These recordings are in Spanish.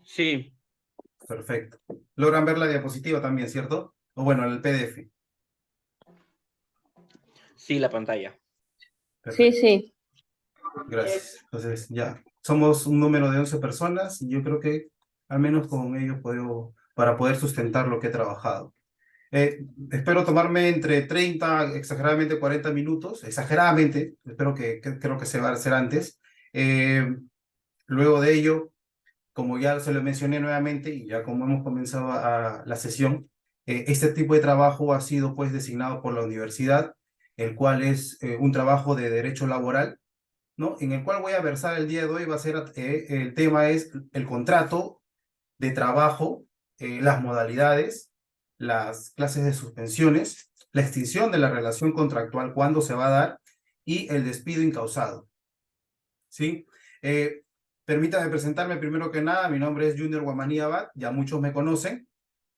Sí, Perfecto. Logran ver la diapositiva también, ¿cierto? O bueno, el PDF. sí, la pantalla. Sí, Perfecto. sí. Gracias. Entonces, ya. Somos un número de 11 personas y yo creo que al menos con ello puedo, para poder sustentar lo que he trabajado. Espero tomarme entre 30, exageradamente 40 minutos, exageradamente, espero creo que se va a hacer antes. Luego de ello, como ya se lo mencioné nuevamente y ya como hemos comenzado la sesión, este tipo de trabajo ha sido pues designado por la universidad, el cual es un trabajo de derecho laboral, ¿no? En el cual voy a versar el día de hoy, va a ser, el tema es el contrato de trabajo, las modalidades, las clases de suspensiones, la extinción de la relación contractual, cuándo se va a dar, y el despido incausado, ¿sí? Permítame presentarme primero que nada, mi nombre es Junior Guamaní Abad, ya muchos me conocen,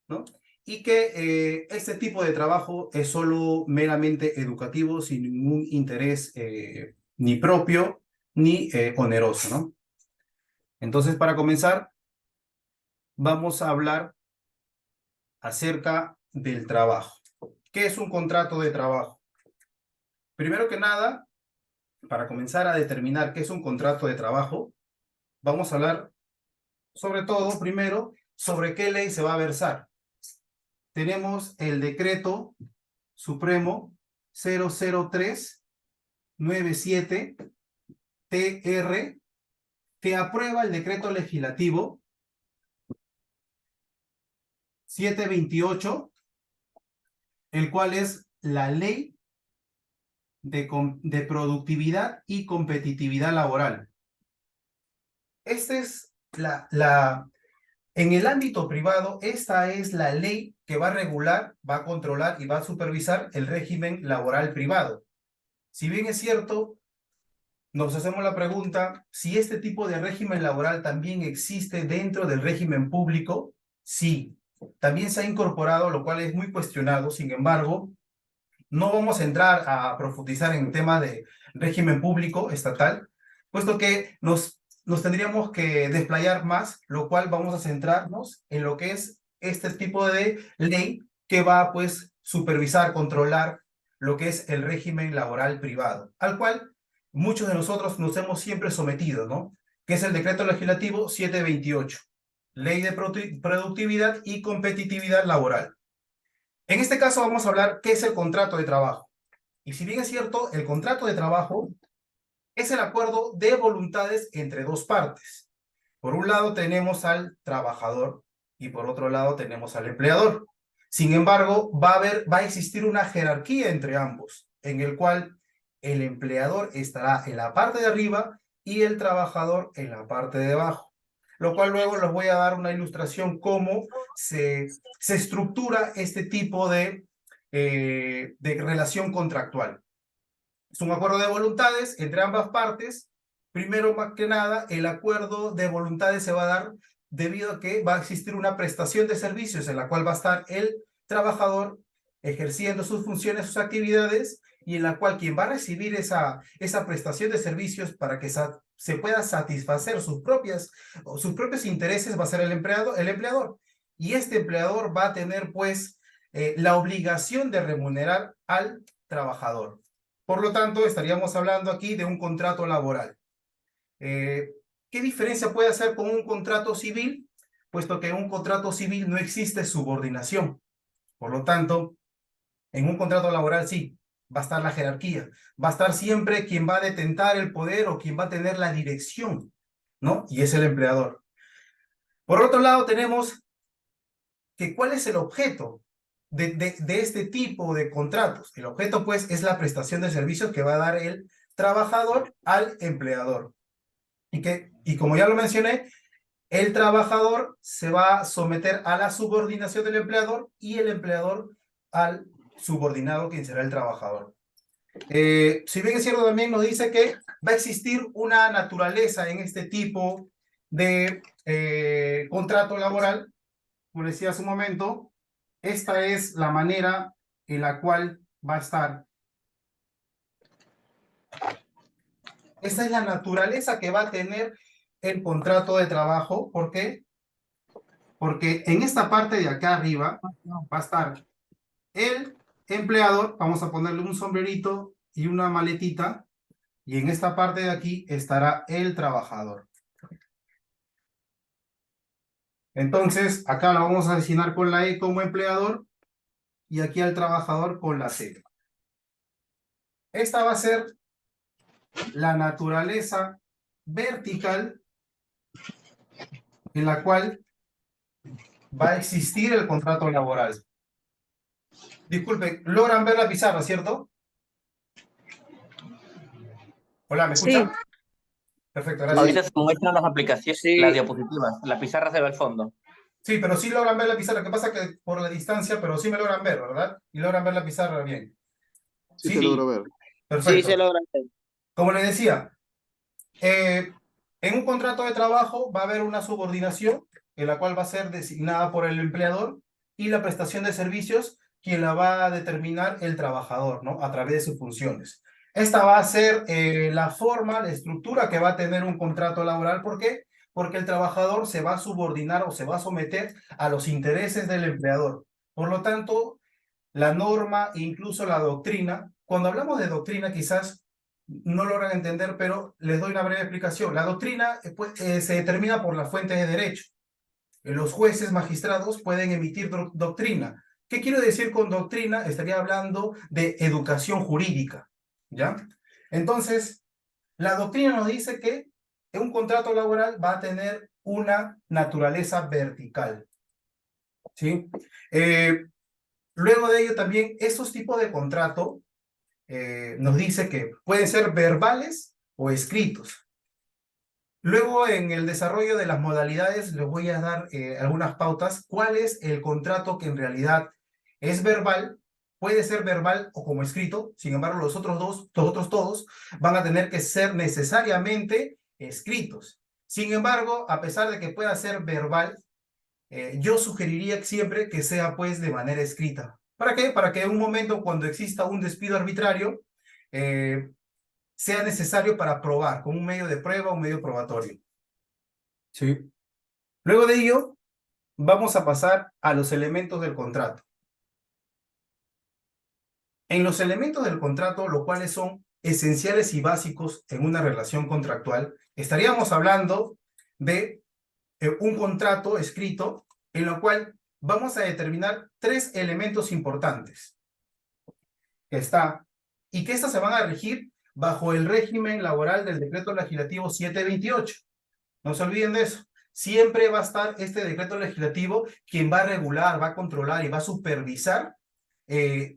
¿no? Y que este tipo de trabajo es solo meramente educativo, sin ningún interés ni propio ni oneroso, ¿no? Entonces, para comenzar, vamos a hablar acerca del trabajo. ¿Qué es un contrato de trabajo? Primero que nada, para comenzar a determinar qué es un contrato de trabajo, vamos a hablar sobre todo, primero, sobre qué ley se va a versar. Tenemos el Decreto Supremo 00397-TR, que aprueba el Decreto Legislativo 728, el cual es la Ley de Productividad y Competitividad Laboral. Esta es en el ámbito privado, esta es la ley que va a regular, va a controlar y va a supervisar el régimen laboral privado. Si bien es cierto, nos hacemos la pregunta si este tipo de régimen laboral también existe dentro del régimen público. Sí, también se ha incorporado, lo cual es muy cuestionado. Sin embargo, no vamos a entrar a profundizar en el tema de régimen público estatal, puesto que nos tendríamos que desplayar más, lo cual vamos a centrarnos en lo que es este tipo de ley que va pues supervisar, controlar lo que es el régimen laboral privado, al cual muchos de nosotros nos hemos siempre sometido, ¿no? Que es el Decreto Legislativo 728, Ley de Productividad y Competitividad Laboral. En este caso vamos a hablar qué es el contrato de trabajo. Y si bien es cierto, el contrato de trabajo es el acuerdo de voluntades entre dos partes. Por un lado tenemos al trabajador y por otro lado tenemos al empleador. Sin embargo, va a existir una jerarquía entre ambos, en el cual el empleador estará en la parte de arriba y el trabajador en la parte de abajo. Lo cual luego les voy a dar una ilustración cómo se estructura este tipo de relación contractual. Es un acuerdo de voluntades entre ambas partes. Primero, más que nada, el acuerdo de voluntades se va a dar debido a que va a existir una prestación de servicios en la cual va a estar el trabajador ejerciendo sus funciones, sus actividades, y en la cual quien va a recibir esa prestación de servicios para que se pueda satisfacer sus propios intereses va a ser el empleador. Y este empleador va a tener pues la obligación de remunerar al trabajador. Por lo tanto, estaríamos hablando aquí de un contrato laboral. ¿Qué diferencia puede hacer con un contrato civil? Puesto que en un contrato civil no existe subordinación. Por lo tanto, en un contrato laboral sí, va a estar la jerarquía. Va a estar siempre quien va a detentar el poder o quien va a tener la dirección, ¿no? Y es el empleador. Por otro lado, tenemos que cuál es el objeto de este tipo de contratos. El objeto, pues, es la prestación de servicios que va a dar el trabajador al empleador. Y como ya lo mencioné, el trabajador se va a someter a la subordinación del empleador y el empleador al subordinado, quien será el trabajador. Si bien es cierto, también nos dice que va a existir una naturaleza en este tipo de contrato laboral. Como decía hace un momento, esta es la manera en la cual va a estar. Esta es la naturaleza que va a tener el contrato de trabajo. ¿Por qué? Porque en esta parte de acá arriba va a estar el empleador, vamos a ponerle un sombrerito y una maletita, y en esta parte de aquí estará el trabajador. Entonces, acá lo vamos a designar con la E como empleador, y aquí al trabajador con la C. Esta va a ser la naturaleza vertical en la cual va a existir el contrato laboral. Disculpen, ¿logran ver la pizarra, cierto? Hola, ¿me Sí, escuchan? Perfecto, gracias. Ahorita se muestran las aplicaciones, sí. las diapositivas. La pizarra se ve al fondo. Sí, pero sí logran ver la pizarra. ¿Qué pasa? Que por la distancia, pero sí me logran ver, ¿verdad? Y logran ver la pizarra bien. Sí, ¿Sí? te logro ver. Sí, Perfecto. se logra hacer. Como les decía, en un contrato de trabajo va a haber una subordinación en la cual va a ser designada por el empleador, y la prestación de servicios quien la va a determinar el trabajador, ¿no? A través de sus funciones. Esta va a ser la forma, la estructura que va a tener un contrato laboral. ¿Por qué? Porque el trabajador se va a subordinar o se va a someter a los intereses del empleador. Por lo tanto, la norma e incluso la doctrina, cuando hablamos de doctrina quizás no logran entender, pero les doy una breve explicación. La doctrina se determina por las fuentes de derecho. Los jueces magistrados pueden emitir doctrina. ¿Qué quiero decir con doctrina? Estaría hablando de educación jurídica, ¿ya? Entonces, la doctrina nos dice que un contrato laboral va a tener una naturaleza vertical, ¿sí? Luego de ello también, estos tipos de contrato nos dice que pueden ser verbales o escritos. Luego, en el desarrollo de las modalidades, les voy a dar algunas pautas. ¿Cuál es el contrato que en realidad es verbal? Puede ser verbal o como escrito. Sin embargo, los otros todos, van a tener que ser necesariamente escritos. Sin embargo, a pesar de que pueda ser verbal, yo sugeriría siempre que sea pues de manera escrita. ¿Para qué? Para que en un momento cuando exista un despido arbitrario, sea necesario para probar, como un medio de prueba, un medio probatorio. ¿Sí? Luego de ello, vamos a pasar a los elementos del contrato. En los elementos del contrato, los cuales son esenciales y básicos en una relación contractual, estaríamos hablando de un contrato escrito en lo cual vamos a determinar 3 elementos importantes y que estas se van a regir bajo el régimen laboral del decreto legislativo 728. No se olviden de eso. Siempre va a estar este decreto legislativo quien va a regular, va a controlar y va a supervisar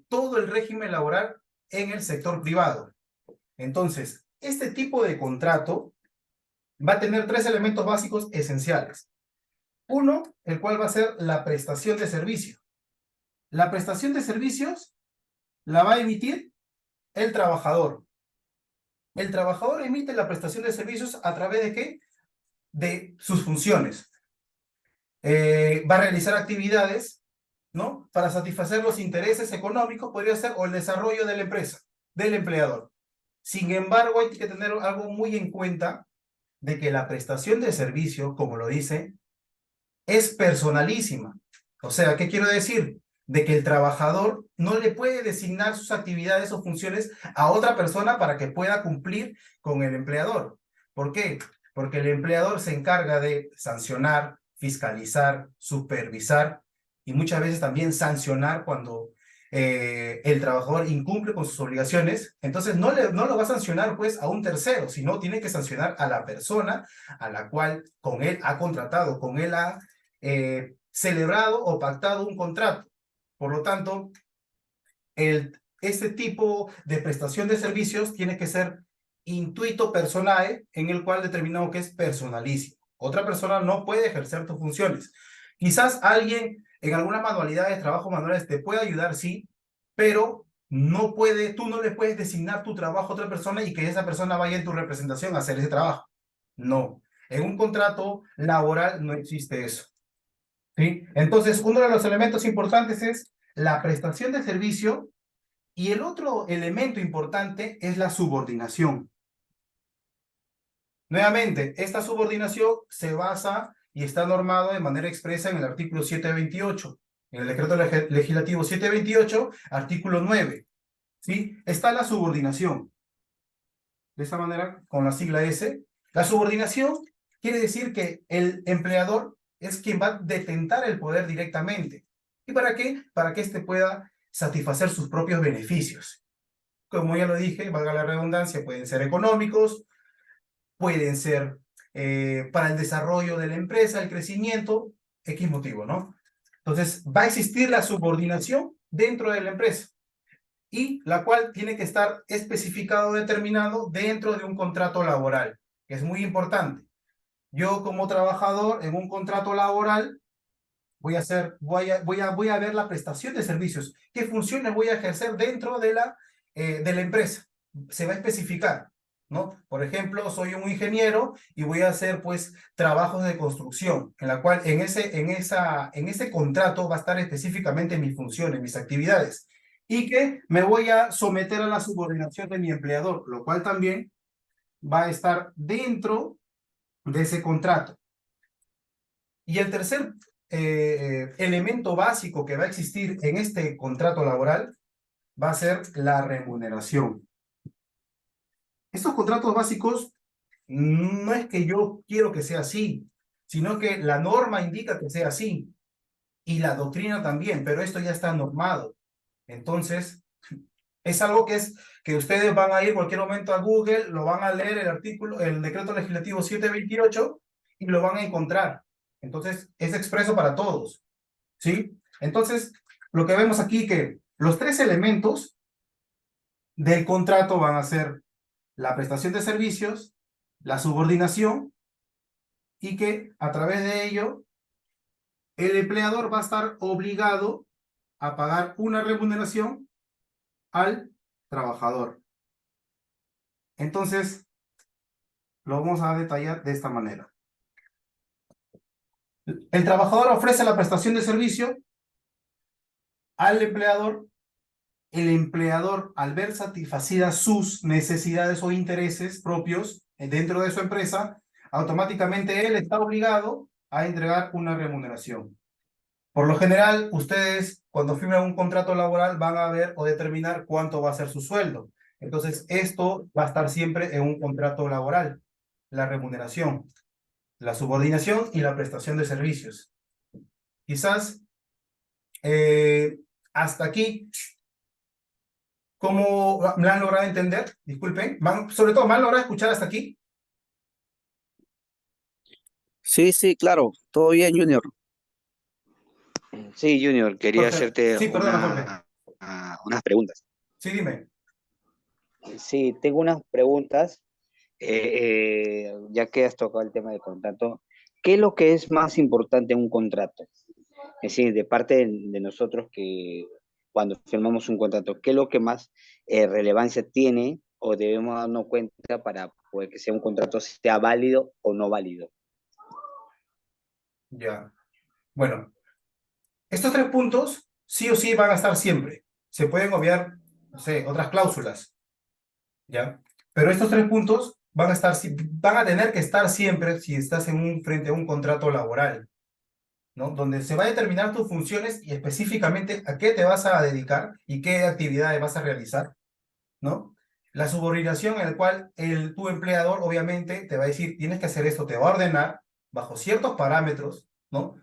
todo el régimen laboral en el sector privado. Entonces, este tipo de contrato va a tener 3 elementos básicos esenciales. Uno, el cual va a ser la prestación de servicio. La prestación de servicios la va a emitir el trabajador. El trabajador emite la prestación de servicios a través de ¿qué? De sus funciones. Va a realizar actividades, ¿no? Para satisfacer los intereses económicos, podría ser, o el desarrollo de la empresa, del empleador. Sin embargo, hay que tener algo muy en cuenta, de que la prestación de servicio, como lo dice, es personalísima. O sea, ¿qué quiero decir? De que el trabajador no le puede designar sus actividades o funciones a otra persona para que pueda cumplir con el empleador. ¿Por qué? Porque el empleador se encarga de sancionar, fiscalizar, supervisar y muchas veces también sancionar cuando el trabajador incumple con sus obligaciones. Entonces no lo va a sancionar pues a un tercero, sino tiene que sancionar a la persona a la cual con él ha contratado, con él ha celebrado o pactado un contrato. Por lo tanto, este tipo de prestación de servicios tiene que ser intuito personae, en el cual determinamos que es personalísimo. Otra persona no puede ejercer tus funciones. Quizás alguien en algunas manualidades, trabajos manuales, te puede ayudar, sí, pero no puede, tú no le puedes designar tu trabajo a otra persona y que esa persona vaya en tu representación a hacer ese trabajo. No. En un contrato laboral no existe eso. ¿Sí? Entonces, uno de los elementos importantes es la prestación de servicio, y el otro elemento importante es la subordinación. Nuevamente, esta subordinación se basa y está normado de manera expresa en el artículo 728, en el decreto legislativo 728, artículo 9. ¿Sí? Está la subordinación. De esta manera, con la sigla S. La subordinación quiere decir que el empleador es quien va a detentar el poder directamente. ¿Y para qué? Para que éste pueda satisfacer sus propios beneficios. Como ya lo dije, valga la redundancia, pueden ser económicos, pueden ser para el desarrollo de la empresa, el crecimiento, X motivo, ¿no? Entonces, va a existir la subordinación dentro de la empresa y la cual tiene que estar especificado, determinado dentro de un contrato laboral, que es muy importante. Yo como trabajador en un contrato laboral voy a ver la prestación de servicios, qué funciones voy a ejercer dentro de la empresa. Se va a especificar, ¿no? Por ejemplo, soy un ingeniero y voy a hacer pues trabajos de construcción, en la cual en ese contrato va a estar específicamente mis funciones, mis actividades, y que me voy a someter a la subordinación de mi empleador, lo cual también va a estar dentro de ese contrato. Y el tercer elemento básico que va a existir en este contrato laboral va a ser la remuneración. Estos contratos básicos no es que yo quiero que sea así, sino que la norma indica que sea así y la doctrina también, pero esto ya está normado. Entonces, es algo que ustedes van a ir cualquier momento a Google, lo van a leer el artículo, el decreto legislativo 728 y lo van a encontrar. Entonces, es expreso para todos, ¿sí? Entonces, lo que vemos aquí que los tres elementos del contrato van a ser la prestación de servicios, la subordinación y que a través de ello el empleador va a estar obligado a pagar una remuneración al trabajador. Entonces, lo vamos a detallar de esta manera. El trabajador ofrece la prestación de servicio al empleador. El empleador, al ver satisfacidas sus necesidades o intereses propios dentro de su empresa, automáticamente él está obligado a entregar una remuneración. Por lo general, ustedes cuando firman un contrato laboral van a ver o determinar cuánto va a ser su sueldo. Entonces, esto va a estar siempre en un contrato laboral, la remuneración, la subordinación y la prestación de servicios. Quizás hasta aquí, ¿cómo me han logrado entender? Disculpen, sobre todo, ¿me han logrado escuchar hasta aquí? Sí, sí, claro, todo bien, Junior. Sí, Junior, quería Perfecto. hacerte Sí, perdona, Jorge. unas preguntas. Sí, dime. Sí, tengo unas preguntas, ya que has tocado el tema del contrato. ¿Qué es lo que es más importante en un contrato? Es decir, de parte de nosotros que cuando firmamos un contrato, ¿qué es lo que más relevancia tiene o debemos darnos cuenta para poder que sea un contrato sea válido o no válido? Ya. Bueno, estos tres puntos sí o sí van a estar siempre. Se pueden obviar, no sé, otras cláusulas, ¿ya? Pero estos tres puntos van a estar, van a tener que estar siempre si estás frente a un contrato laboral, ¿no? Donde se va a determinar tus funciones y específicamente a qué te vas a dedicar y qué actividades vas a realizar, ¿no? La subordinación en la cual tu empleador obviamente te va a decir, tienes que hacer esto, te va a ordenar bajo ciertos parámetros, ¿no?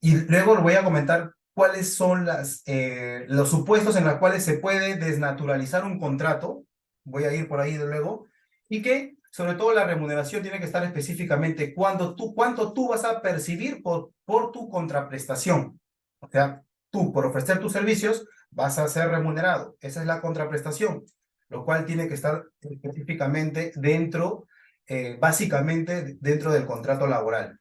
Y luego voy a comentar cuáles son los supuestos en los cuales se puede desnaturalizar un contrato, voy a ir por ahí de luego, y que sobre todo la remuneración tiene que estar específicamente cuánto tú vas a percibir por tu contraprestación. O sea, tú por ofrecer tus servicios vas a ser remunerado. Esa es la contraprestación, lo cual tiene que estar específicamente básicamente dentro del contrato laboral.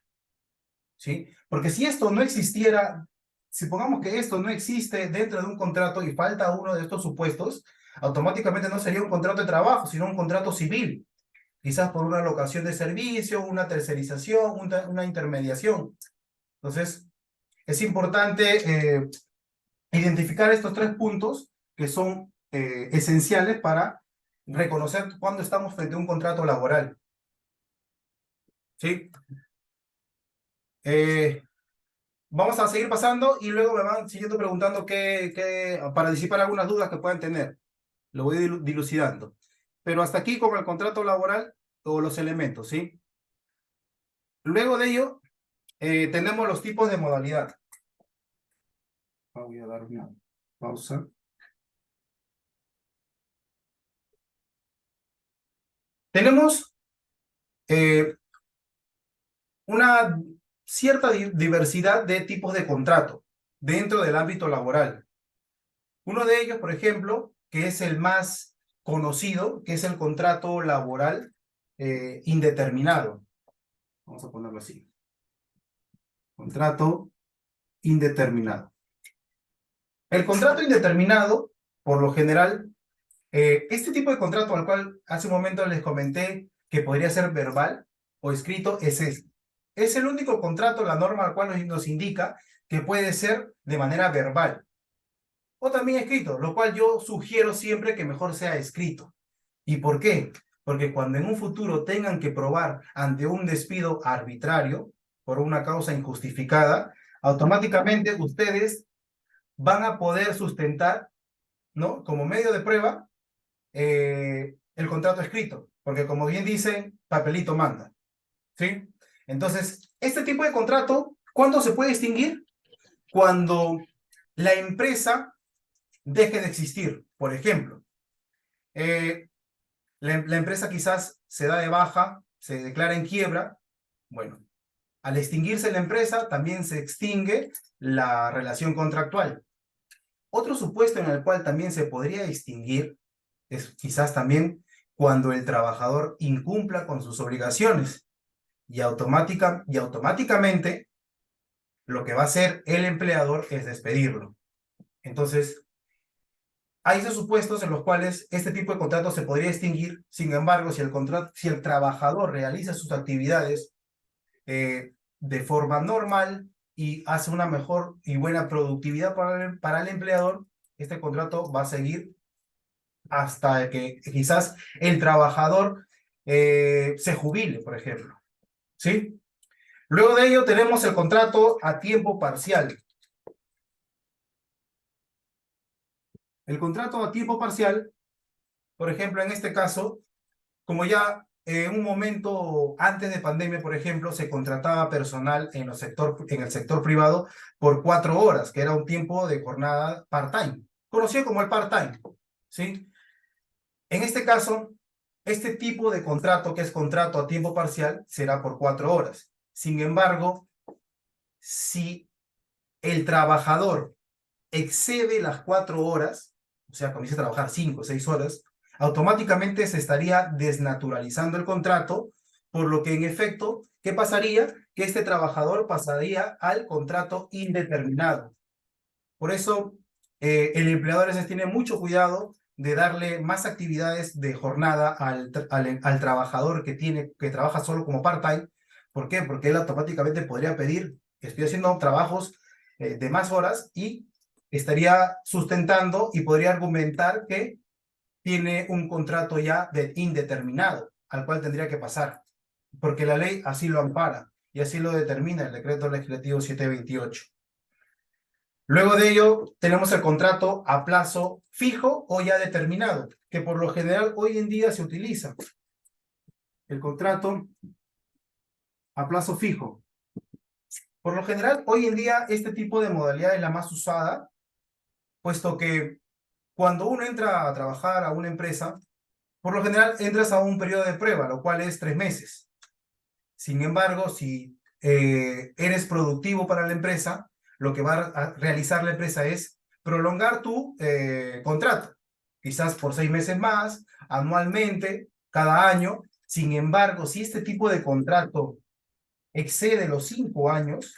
¿Sí? Porque si esto no existiera, supongamos que esto no existe dentro de un contrato y falta uno de estos supuestos, automáticamente no sería un contrato de trabajo, sino un contrato civil, quizás por una locación de servicio, una tercerización, una intermediación. Entonces, es importante identificar estos tres puntos que son esenciales para reconocer cuándo estamos frente a un contrato laboral. ¿sí? Vamos a seguir pasando y luego me van siguiendo preguntando para disipar algunas dudas que puedan tener. Lo voy dilucidando. Pero hasta aquí con el contrato laboral o los elementos, ¿sí? Luego de ello, tenemos los tipos de modalidad. Voy a dar una pausa. Tenemos una cierta diversidad de tipos de contrato dentro del ámbito laboral. Uno de ellos, por ejemplo, que es el más conocido, que es el contrato laboral indeterminado. Vamos a ponerlo así. Contrato indeterminado. El contrato indeterminado, por lo general, este tipo de contrato al cual hace un momento les comenté que podría ser verbal o escrito, es este. Es el único contrato, la norma al cual nos indica que puede ser de manera verbal o también escrito, lo cual yo sugiero siempre que mejor sea escrito. ¿Y por qué? Porque cuando en un futuro tengan que probar ante un despido arbitrario por una causa injustificada, automáticamente ustedes van a poder sustentar, ¿no? Como medio de prueba el contrato escrito, porque como bien dicen, papelito manda, ¿sí? Entonces, este tipo de contrato, ¿cuándo se puede extinguir? Cuando la empresa deje de existir. Por ejemplo, la empresa quizás se da de baja, se declara en quiebra. Bueno, al extinguirse la empresa, también se extingue la relación contractual. Otro supuesto en el cual también se podría extinguir es quizás también cuando el trabajador incumpla con sus obligaciones y automáticamente lo que va a hacer el empleador es despedirlo. Entonces, hay esos supuestos en los cuales este tipo de contrato se podría extinguir. Sin embargo, si el trabajador realiza sus actividades de forma normal y hace una mejor y buena productividad para el empleador, este contrato va a seguir hasta que quizás el trabajador se jubile, por ejemplo, ¿sí? Luego de ello tenemos el contrato a tiempo parcial. El contrato a tiempo parcial, por ejemplo, en este caso, como ya en un momento antes de pandemia, por ejemplo, se contrataba personal en el sector privado por 4 horas, que era un tiempo de jornada part-time, conocido como el part-time, ¿sí? En este caso, este tipo de contrato, que es contrato a tiempo parcial, será por 4 horas. Sin embargo, si el trabajador excede las 4 horas, o sea, comienza a trabajar 5 o 6 horas, automáticamente se estaría desnaturalizando el contrato, por lo que en efecto, ¿qué pasaría? Que este trabajador pasaría al contrato indeterminado. Por eso, el empleador a veces tiene mucho cuidado de darle más actividades de jornada al trabajador que trabaja solo como part-time. ¿Por qué? Porque él automáticamente podría pedir, estoy haciendo trabajos de más horas y estaría sustentando y podría argumentar que tiene un contrato ya de indeterminado al cual tendría que pasar, porque la ley así lo ampara y así lo determina el decreto legislativo 728. Luego de ello, tenemos el contrato a plazo fijo o ya determinado, que por lo general hoy en día se utiliza. El contrato a plazo fijo. Por lo general, hoy en día, este tipo de modalidad es la más usada, puesto que cuando uno entra a trabajar a una empresa, por lo general entras a un periodo de prueba, lo cual es 3 meses. Sin embargo, si eres productivo para la empresa, lo que va a realizar la empresa es prolongar tu contrato, quizás por 6 meses más, anualmente, cada año. Sin embargo, si este tipo de contrato excede los 5 años,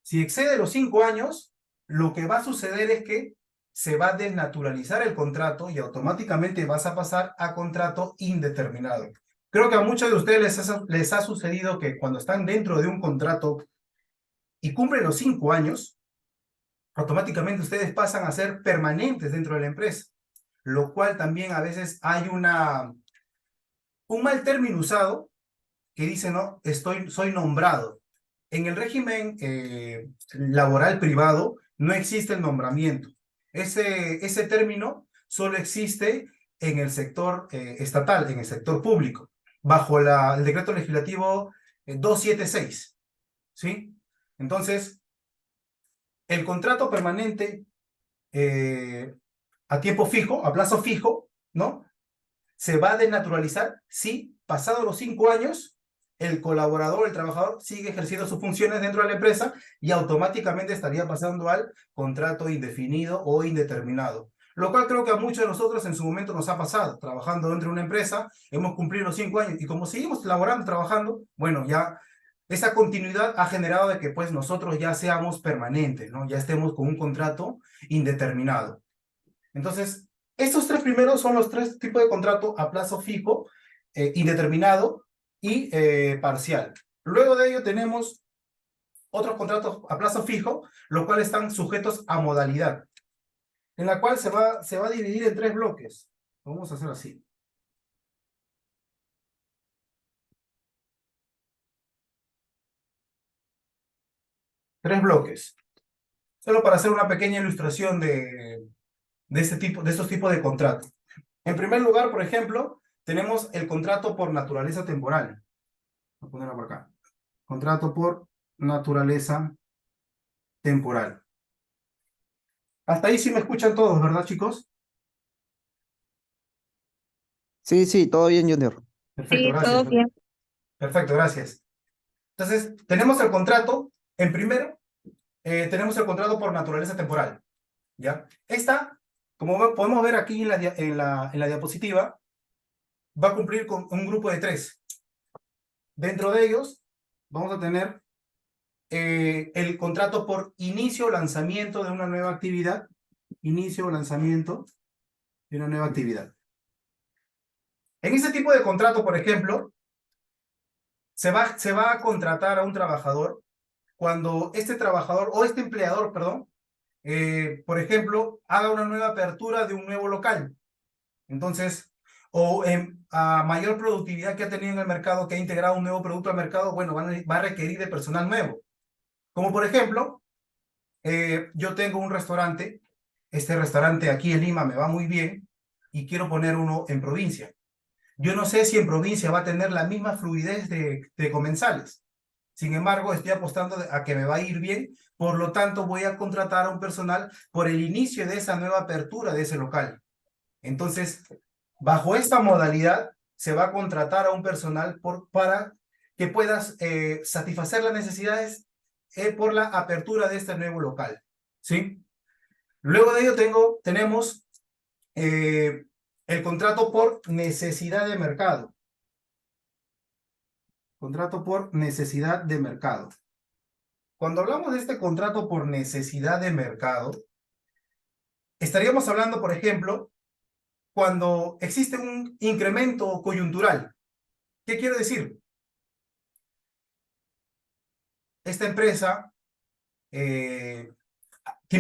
si excede los 5 años, lo que va a suceder es que se va a desnaturalizar el contrato y automáticamente vas a pasar a contrato indeterminado. Creo que a muchos de ustedes les ha sucedido que cuando están dentro de un contrato y cumplen los 5 años, automáticamente ustedes pasan a ser permanentes dentro de la empresa, lo cual también a veces hay una Un mal término usado que dice, no, soy nombrado. En el régimen laboral privado no existe el nombramiento. Ese término solo existe en el sector estatal, en el sector público, bajo el decreto legislativo 276, ¿sí? Entonces, el contrato permanente a tiempo fijo, a plazo fijo, ¿no? Se va a desnaturalizar si, pasados los 5 años, el colaborador, el trabajador, sigue ejerciendo sus funciones dentro de la empresa y automáticamente estaría pasando al contrato indefinido o indeterminado. Lo cual creo que a muchos de nosotros en su momento nos ha pasado, trabajando dentro de una empresa, hemos cumplido los 5 años y como seguimos laborando, trabajando, bueno, ya esa continuidad ha generado de que pues nosotros ya seamos permanentes, ¿no? Ya estemos con un contrato indeterminado. Entonces, estos 3 primeros son los 3 tipos de contrato a plazo fijo, indeterminado y parcial. Luego de ello tenemos otros contratos a plazo fijo, los cuales están sujetos a modalidad, en la cual se va a dividir en 3 bloques. Vamos a hacer así. Tres bloques. Solo para hacer una pequeña ilustración de estos tipos de contratos. En primer lugar, por ejemplo, tenemos el contrato por naturaleza temporal. Voy a ponerlo por acá. Contrato por naturaleza temporal. Hasta ahí sí me escuchan todos, ¿verdad, chicos? Sí, sí, todo bien, Junior. Perfecto, Sí, gracias. todo bien. Perfecto, gracias. Entonces, tenemos el contrato, en primero, tenemos el contrato por naturaleza temporal, ¿ya? Esta, como podemos ver aquí en la diapositiva, va a cumplir con un grupo de 3. Dentro de ellos, vamos a tener el contrato por inicio o lanzamiento de una nueva actividad. Inicio o lanzamiento de una nueva actividad. En ese tipo de contrato, por ejemplo, se va a contratar a un trabajador cuando este trabajador, o este empleador, perdón, por ejemplo, haga una nueva apertura de un nuevo local. Entonces, o a mayor productividad que ha tenido en el mercado, que ha integrado un nuevo producto al mercado, bueno, va a requerir de personal nuevo. Como por ejemplo, yo tengo un restaurante, este restaurante aquí en Lima me va muy bien y quiero poner uno en provincia. Yo no sé si en provincia va a tener la misma fluidez de comensales. Sin embargo, estoy apostando a que me va a ir bien, por lo tanto voy a contratar a un personal por el inicio de esa nueva apertura de ese local. Entonces, bajo esta modalidad, se va a contratar a un personal para que puedas satisfacer las necesidades por la apertura de este nuevo local, ¿sí? Luego de ello tenemos el contrato por necesidad de mercado. Contrato por necesidad de mercado. Cuando hablamos de este contrato por necesidad de mercado, estaríamos hablando, por ejemplo, cuando existe un incremento coyuntural. ¿Qué quiero decir? Esta empresa tiene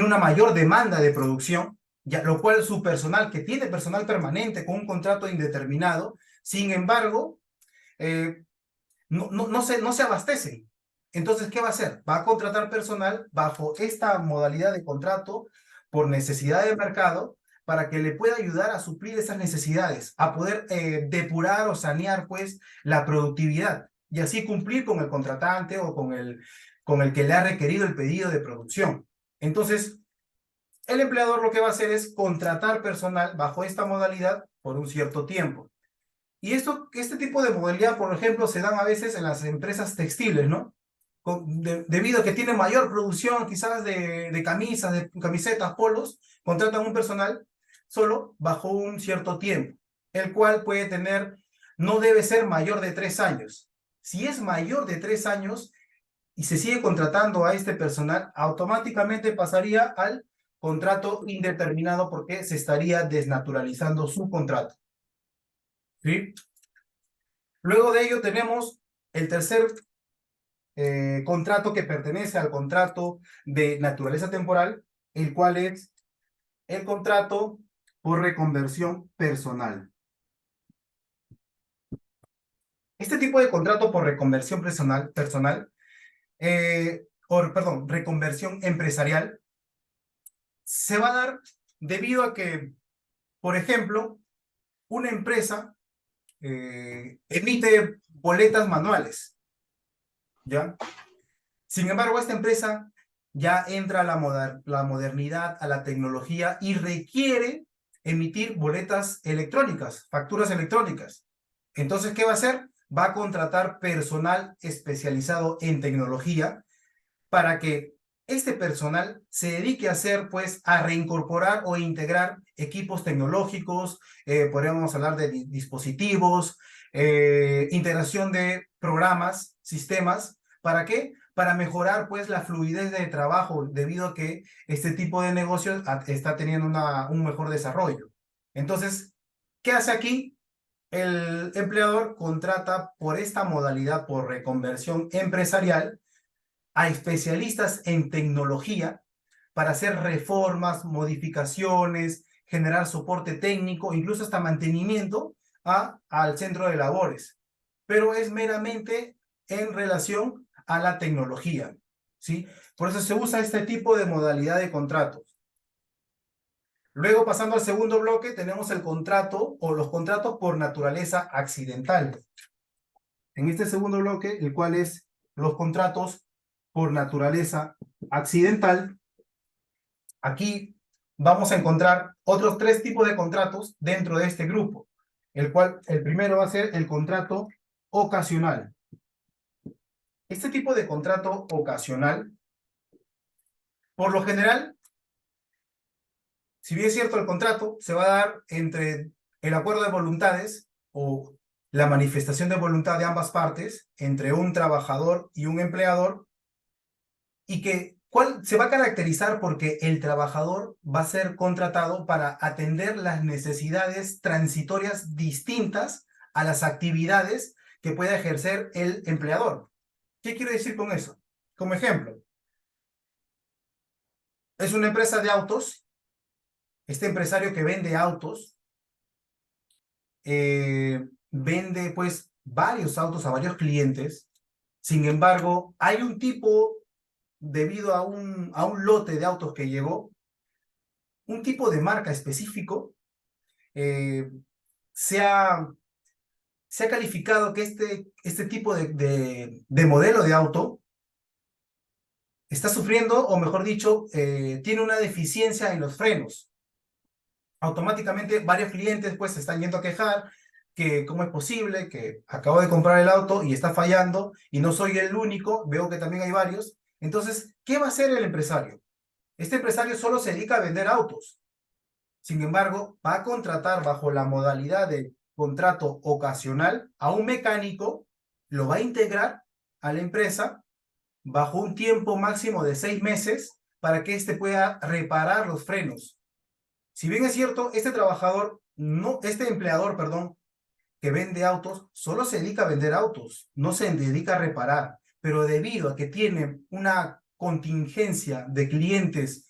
una mayor demanda de producción, lo cual su personal, que tiene personal permanente con un contrato indeterminado, sin embargo, no se abastecen. Entonces, ¿qué va a hacer? Va a contratar personal bajo esta modalidad de contrato por necesidad de mercado para que le pueda ayudar a suplir esas necesidades, a poder depurar o sanear pues la productividad y así cumplir con el contratante o con el que le ha requerido el pedido de producción. Entonces, el empleador lo que va a hacer es contratar personal bajo esta modalidad por un cierto tiempo. Y este tipo de modalidad, por ejemplo, se dan a veces en las empresas textiles, ¿no? Debido a que tienen mayor producción quizás de camisas, de camisetas, polos, contratan un personal solo bajo un cierto tiempo, el cual puede tener, no debe ser mayor de 3 años. Si es mayor de 3 años y se sigue contratando a este personal, automáticamente pasaría al contrato indeterminado porque se estaría desnaturalizando su contrato. ¿Sí? Luego de ello tenemos el tercer contrato que pertenece al contrato de naturaleza temporal, el cual es el contrato por reconversión personal. Este tipo de contrato por reconversión reconversión empresarial, se va a dar debido a que, por ejemplo, una empresa emite boletas manuales, ¿ya? Sin embargo, esta empresa ya entra a la modernidad, a la tecnología y requiere emitir boletas electrónicas, facturas electrónicas. Entonces, ¿qué va a hacer? Va a contratar personal especializado en tecnología para que este personal se dedique a hacer, pues, a reincorporar o integrar equipos tecnológicos, podríamos hablar de dispositivos, integración de programas, sistemas. ¿Para qué? Para mejorar, pues, la fluidez de trabajo, debido a que este tipo de negocios está teniendo un mejor desarrollo. Entonces, ¿qué hace aquí? El empleador contrata por esta modalidad, por reconversión empresarial, a especialistas en tecnología para hacer reformas, modificaciones, generar soporte técnico, incluso hasta mantenimiento al centro de labores. Pero es meramente en relación a la tecnología, ¿sí? Por eso se usa este tipo de modalidad de contratos. Luego, pasando al segundo bloque, tenemos el contrato o los contratos por naturaleza accidental. En este segundo bloque, el cual es los contratos por naturaleza accidental, aquí vamos a encontrar otros 3 tipos de contratos dentro de este grupo, el primero va a ser el contrato ocasional. Este tipo de contrato ocasional, por lo general, si bien es cierto, el contrato se va a dar entre el acuerdo de voluntades o la manifestación de voluntad de ambas partes, entre un trabajador y un empleador, y que se va a caracterizar porque el trabajador va a ser contratado para atender las necesidades transitorias distintas a las actividades que pueda ejercer el empleador. ¿Qué quiero decir con eso? Como ejemplo, es una empresa de autos, este empresario que vende autos, vende pues varios autos a varios clientes. Sin embargo, hay un tipo, debido a un lote de autos que llegó, un tipo de marca específico, se ha calificado que este tipo de modelo de auto está sufriendo, o mejor dicho, tiene una deficiencia en los frenos. Automáticamente varios clientes pues se están yendo a quejar que cómo es posible que acabo de comprar el auto y está fallando y no soy el único, veo que también hay varios. Entonces, ¿qué va a hacer el empresario? Este empresario solo se dedica a vender autos. Sin embargo, va a contratar bajo la modalidad de contrato ocasional a un mecánico, lo va a integrar a la empresa bajo un tiempo máximo de 6 meses para que éste pueda reparar los frenos. Si bien es cierto, este empleador, perdón, que vende autos, solo se dedica a vender autos, no se dedica a reparar, pero debido a que tiene una contingencia de clientes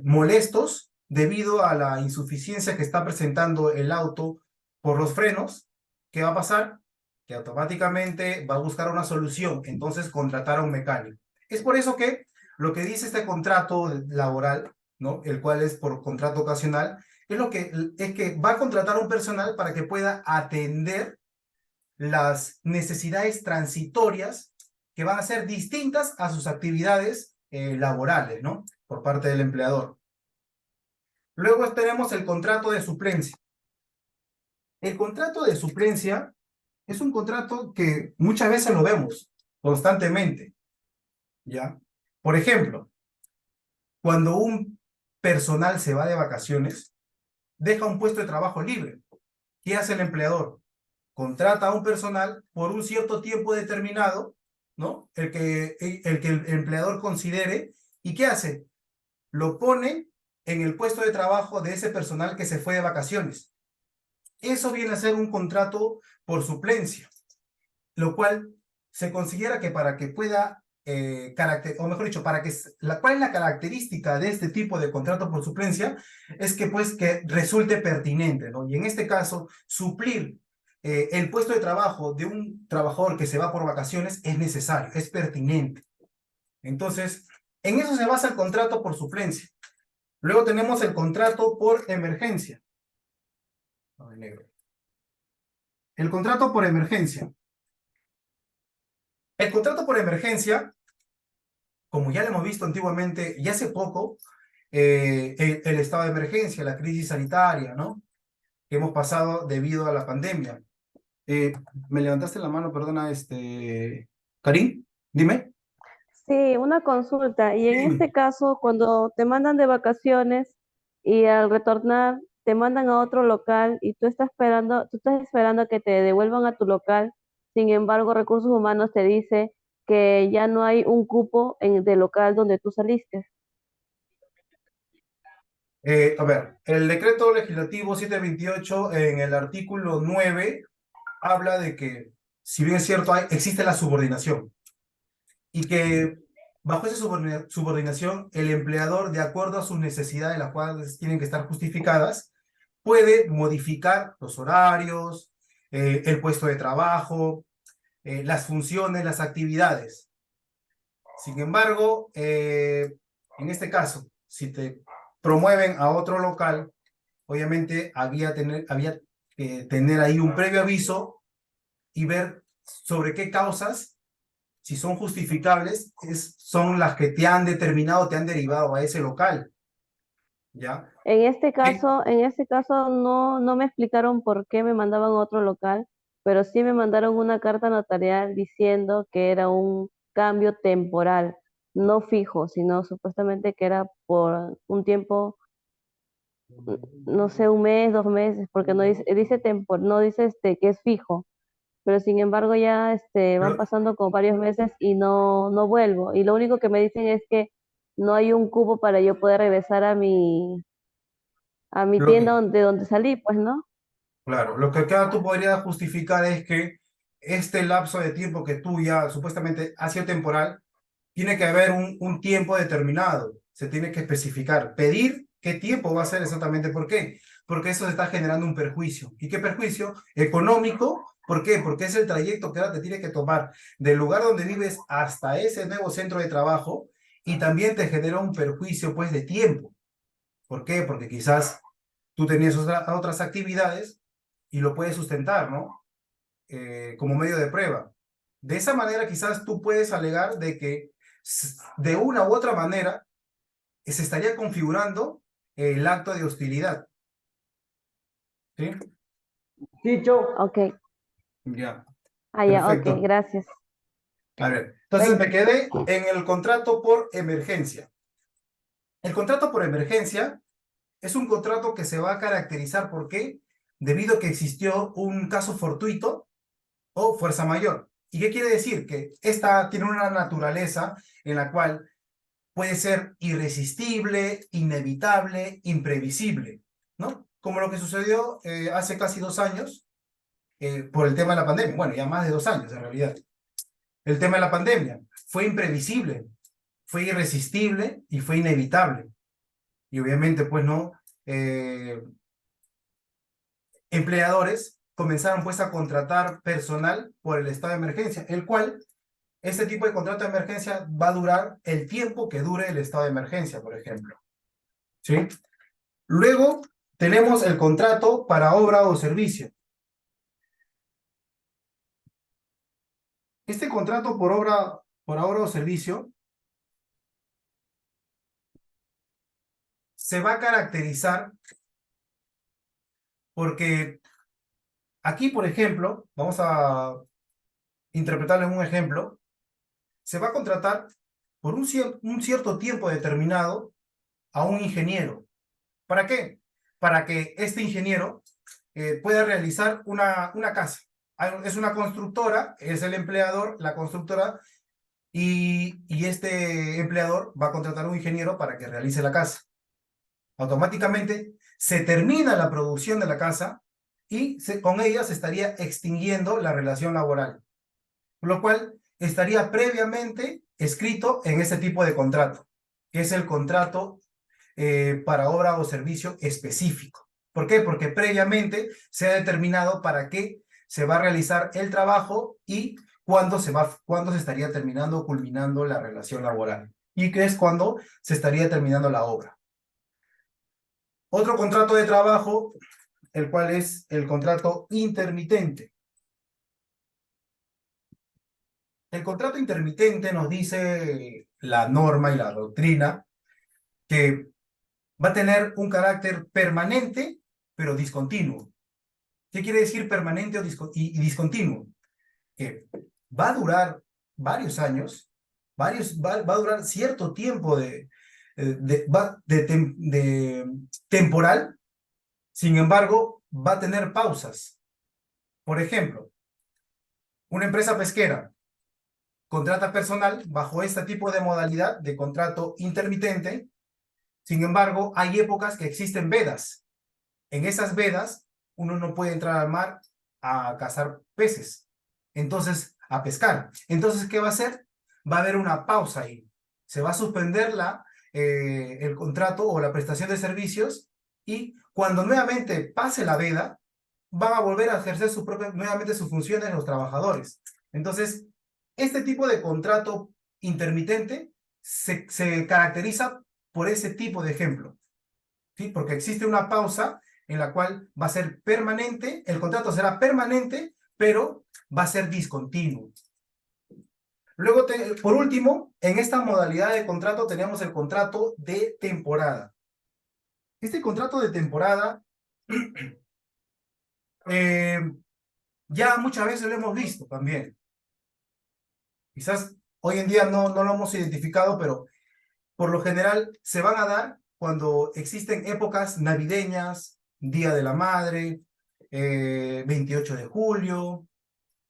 molestos, debido a la insuficiencia que está presentando el auto por los frenos, ¿qué va a pasar? Que automáticamente va a buscar una solución, entonces contratar a un mecánico. Es por eso que lo que dice este contrato laboral, ¿no? El cual es por contrato ocasional, es que va a contratar a un personal para que pueda atender las necesidades transitorias que van a ser distintas a sus actividades laborales, ¿no? Por parte del empleador. Luego tenemos el contrato de suplencia. El contrato de suplencia es un contrato que muchas veces lo vemos constantemente, ¿ya? Por ejemplo, cuando un personal se va de vacaciones, deja un puesto de trabajo libre. ¿Qué hace el empleador? Contrata a un personal por un cierto tiempo determinado, ¿no? El que el empleador considere. ¿Y qué hace? Lo pone en el puesto de trabajo de ese personal que se fue de vacaciones. Eso viene a ser un contrato por suplencia, lo cual se considera que para que pueda, o mejor dicho, ¿cuál es la característica de este tipo de contrato por suplencia? Es que pues que resulte pertinente, ¿no? Y en este caso, suplir el puesto de trabajo de un trabajador que se va por vacaciones es necesario, es pertinente. Entonces, en eso se basa el contrato por suplencia. Luego tenemos el contrato por emergencia. Ay, negro. El contrato por emergencia. El contrato por emergencia, como ya lo hemos visto antiguamente y hace poco, el estado de emergencia, la crisis sanitaria, ¿no? Que hemos pasado debido a la pandemia. Me levantaste la mano, perdona, Karim, dime. Sí, una consulta. Y en Dime. este caso, cuando te mandan de vacaciones y al retornar te mandan a otro local y tú estás esperando que te devuelvan a tu local, sin embargo, Recursos Humanos te dice que ya no hay un cupo del local donde tú saliste. A ver, el decreto legislativo 728 en el artículo 9 habla de que, si bien es cierto, existe la subordinación y que bajo esa subordinación el empleador, de acuerdo a sus necesidades, las cuales tienen que estar justificadas, puede modificar los horarios, el puesto de trabajo, las funciones, las actividades. Sin embargo, en este caso, si te promueven a otro local, obviamente había que tener ahí un previo aviso y ver sobre qué causas, si son justificables, son las que te han determinado, te han derivado a ese local, ¿ya? En este caso no me explicaron por qué me mandaban a otro local, pero sí me mandaron una carta notarial diciendo que era un cambio temporal, no fijo, sino supuestamente que era por un tiempo, no sé, un mes, 2 meses, porque no dice que es fijo, pero sin embargo ya van Lo, pasando como varios meses y no vuelvo. Y lo único que me dicen es que no hay un cupo para yo poder regresar a mi lo tienda que, de donde salí, pues, ¿no? claro, lo que acá tú podrías justificar es que este lapso de tiempo que tú ya supuestamente ha sido temporal, tiene que haber un tiempo determinado, se tiene que especificar, pedir qué tiempo va a ser exactamente, ¿por qué? Porque eso se está generando un perjuicio. ¿Y qué perjuicio? Económico, ¿por qué? Porque es el trayecto que ahora te tiene que tomar del lugar donde vives hasta ese nuevo centro de trabajo y también te genera un perjuicio pues de tiempo. ¿Por qué? Porque quizás tú tenías otras actividades y lo puedes sustentar, ¿no? Como medio de prueba. De esa manera quizás tú puedes alegar de que de una u otra manera se estaría configurando el acto de hostilidad. ¿Sí? Dicho, Ok, Ya, ya, ok, perfecto. gracias. A ver, entonces me quedé en el contrato por emergencia. El contrato por emergencia es un contrato que se va a caracterizar, ¿por qué? Debido a que existió un caso fortuito o fuerza mayor. ¿Y qué quiere decir? Que esta tiene una naturaleza en la cual puede ser irresistible, inevitable, imprevisible, ¿no? Como lo que sucedió hace casi 2 años por el tema de la pandemia. Bueno, ya más de 2 años en realidad. El tema de la pandemia fue imprevisible, fue irresistible y fue inevitable. Y obviamente, pues no, empleadores comenzaron pues a contratar personal por el estado de emergencia, el cual este tipo de contrato de emergencia va a durar el tiempo que dure el estado de emergencia, por ejemplo. ¿Sí? Luego tenemos el contrato para obra o servicio. Este contrato por obra o servicio se va a caracterizar porque aquí, por ejemplo, vamos a interpretarlo en un ejemplo, se va a contratar por un cierto tiempo determinado a un ingeniero. ¿Para qué? Para que este ingeniero pueda realizar una casa. Es una constructora, es el empleador, la constructora, y este empleador va a contratar a un ingeniero para que realice la casa. Automáticamente se termina la producción de la casa y con ella se estaría extinguiendo la relación laboral, lo cual estaría previamente escrito en este tipo de contrato, que es el contrato para obra o servicio específico. ¿Por qué? Porque previamente se ha determinado para qué se va a realizar el trabajo y cuándo se estaría terminando, culminando la relación laboral. Y que es cuando se estaría terminando la obra. Otro contrato de trabajo, el cual es el contrato intermitente. El contrato intermitente nos dice la norma y la doctrina que va a tener un carácter permanente, pero discontinuo. ¿Qué quiere decir permanente y discontinuo? Que va a durar varios años, va a durar cierto tiempo de temporal, sin embargo, va a tener pausas. Por ejemplo, una empresa pesquera contrata personal bajo este tipo de modalidad de contrato intermitente. Sin embargo, hay épocas que existen vedas. En esas vedas, uno no puede entrar al mar a cazar peces, entonces a pescar. Entonces, ¿qué va a hacer? Va a haber una pausa ahí. Se va a suspender el contrato o la prestación de servicios y cuando nuevamente pase la veda, van a volver a ejercer nuevamente sus funciones los trabajadores. Entonces, este tipo de contrato intermitente se caracteriza por ese tipo de ejemplo, ¿sí? Porque existe una pausa en la cual va a ser permanente, el contrato será permanente, pero va a ser discontinuo. Luego, por último, en esta modalidad de contrato tenemos el contrato de temporada. Este contrato de temporada ya muchas veces lo hemos visto también. Quizás hoy en día no lo hemos identificado, pero por lo general se van a dar cuando existen épocas navideñas, Día de la Madre, 28 de julio,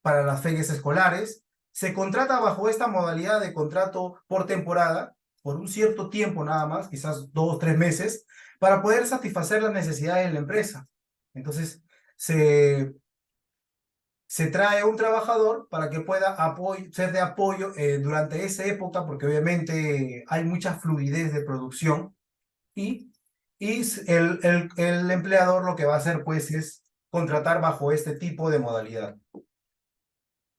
para las ferias escolares. Se contrata bajo esta modalidad de contrato por temporada, por un cierto tiempo nada más, quizás 2 o 3 meses, para poder satisfacer las necesidades de la empresa. Entonces, se trae un trabajador para que pueda ser de apoyo durante esa época, porque obviamente hay mucha fluidez de producción y el empleador lo que va a hacer pues es contratar bajo este tipo de modalidad.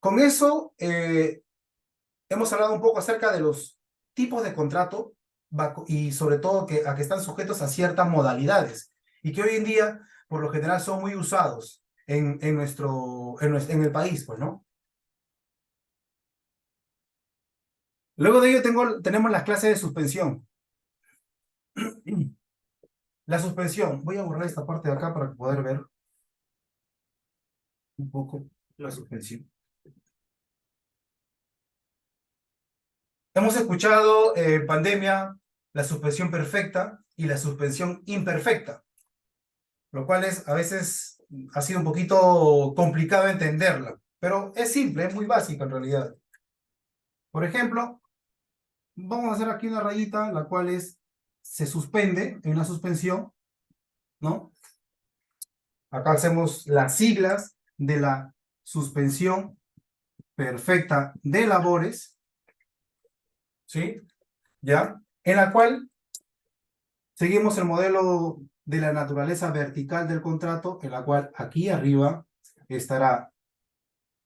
Con eso hemos hablado un poco acerca de los tipos de contrato y sobre todo a que están sujetos a ciertas modalidades y que hoy en día por lo general son muy usados en el país, pues, ¿no? Luego de ello tenemos las clases de suspensión. La suspensión, voy a borrar esta parte de acá para poder ver un poco la suspensión. Hemos escuchado en pandemia la suspensión perfecta y la suspensión imperfecta, lo cual a veces ha sido un poquito complicado entenderla, pero es simple, es muy básica en realidad. Por ejemplo, vamos a hacer aquí una rayita, la cual se suspende en una suspensión, ¿no? Acá hacemos las siglas de la suspensión perfecta de labores, ¿sí? ¿Ya? En la cual seguimos el modelo de la naturaleza vertical del contrato, en la cual aquí arriba estará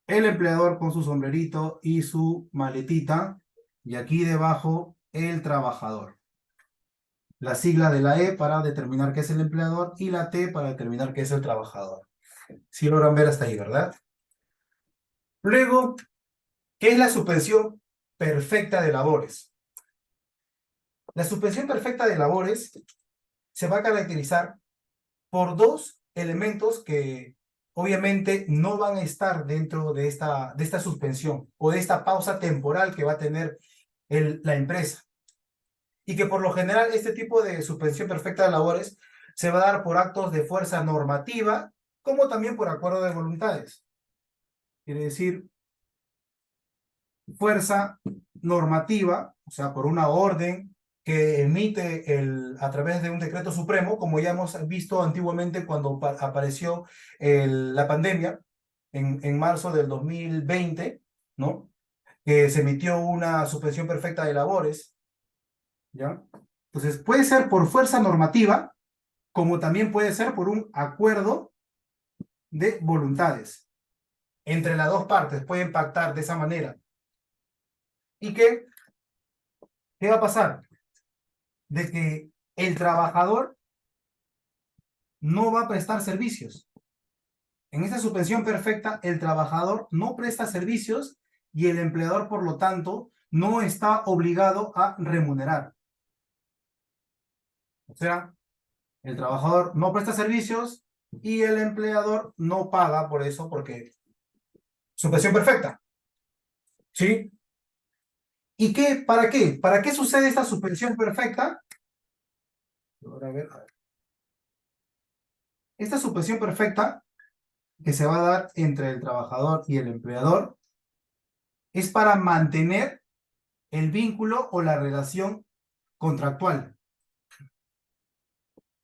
el empleador con su sombrerito y su maletita, y aquí debajo el trabajador. La sigla de la E para determinar qué es el empleador y la T para determinar qué es el trabajador. Si logran ver hasta ahí, ¿verdad? Luego, ¿qué es la suspensión perfecta de labores? La suspensión perfecta de labores se va a caracterizar por 2 elementos que obviamente no van a estar dentro de esta suspensión o de esta pausa temporal que va a tener la empresa. Y que por lo general este tipo de suspensión perfecta de labores se va a dar por actos de fuerza normativa, como también por acuerdo de voluntades. Quiere decir, fuerza normativa, o sea, por una orden que emite a través de un decreto supremo, como ya hemos visto antiguamente cuando apareció la pandemia en marzo del 2020, ¿no? Que se emitió una suspensión perfecta de labores, ¿ya? Entonces, puede ser por fuerza normativa, como también puede ser por un acuerdo de voluntades. entre las dos partes, pueden pactar de esa manera. ¿Y qué va a pasar? De que el trabajador no va a prestar servicios. En esta suspensión perfecta, el trabajador no presta servicios y el empleador, por lo tanto, no está obligado a remunerar. O sea, el trabajador no presta servicios y el empleador no paga por eso, porque suspensión perfecta. ¿Sí? ¿Y qué? ¿Para qué? ¿Para qué sucede esta suspensión perfecta? Ahora, a ver. Esta suspensión perfecta que se va a dar entre el trabajador y el empleador es para mantener el vínculo o la relación contractual,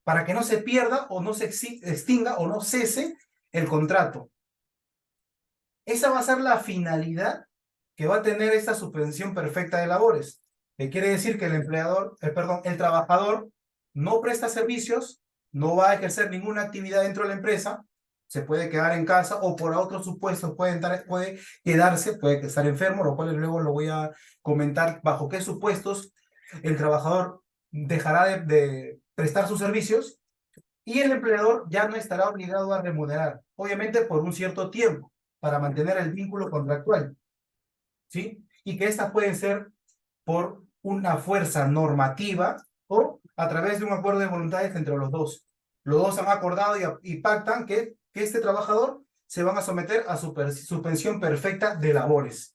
para que no se pierda o no se extinga o no cese el contrato. Esa va a ser la finalidad que va a tener esta suspensión perfecta de labores, que quiere decir que el trabajador no presta servicios, no va a ejercer ninguna actividad dentro de la empresa, se puede quedar en casa o por otros supuestos puede quedarse, puede estar enfermo, lo cual luego lo voy a comentar bajo qué supuestos el trabajador dejará de prestar sus servicios y el empleador ya no estará obligado a remunerar, obviamente por un cierto tiempo, para mantener el vínculo contractual, ¿sí? Y que estas pueden ser por una fuerza normativa o a través de un acuerdo de voluntades entre los dos. Los dos han acordado y pactan que este trabajador se van a someter a suspensión perfecta de labores.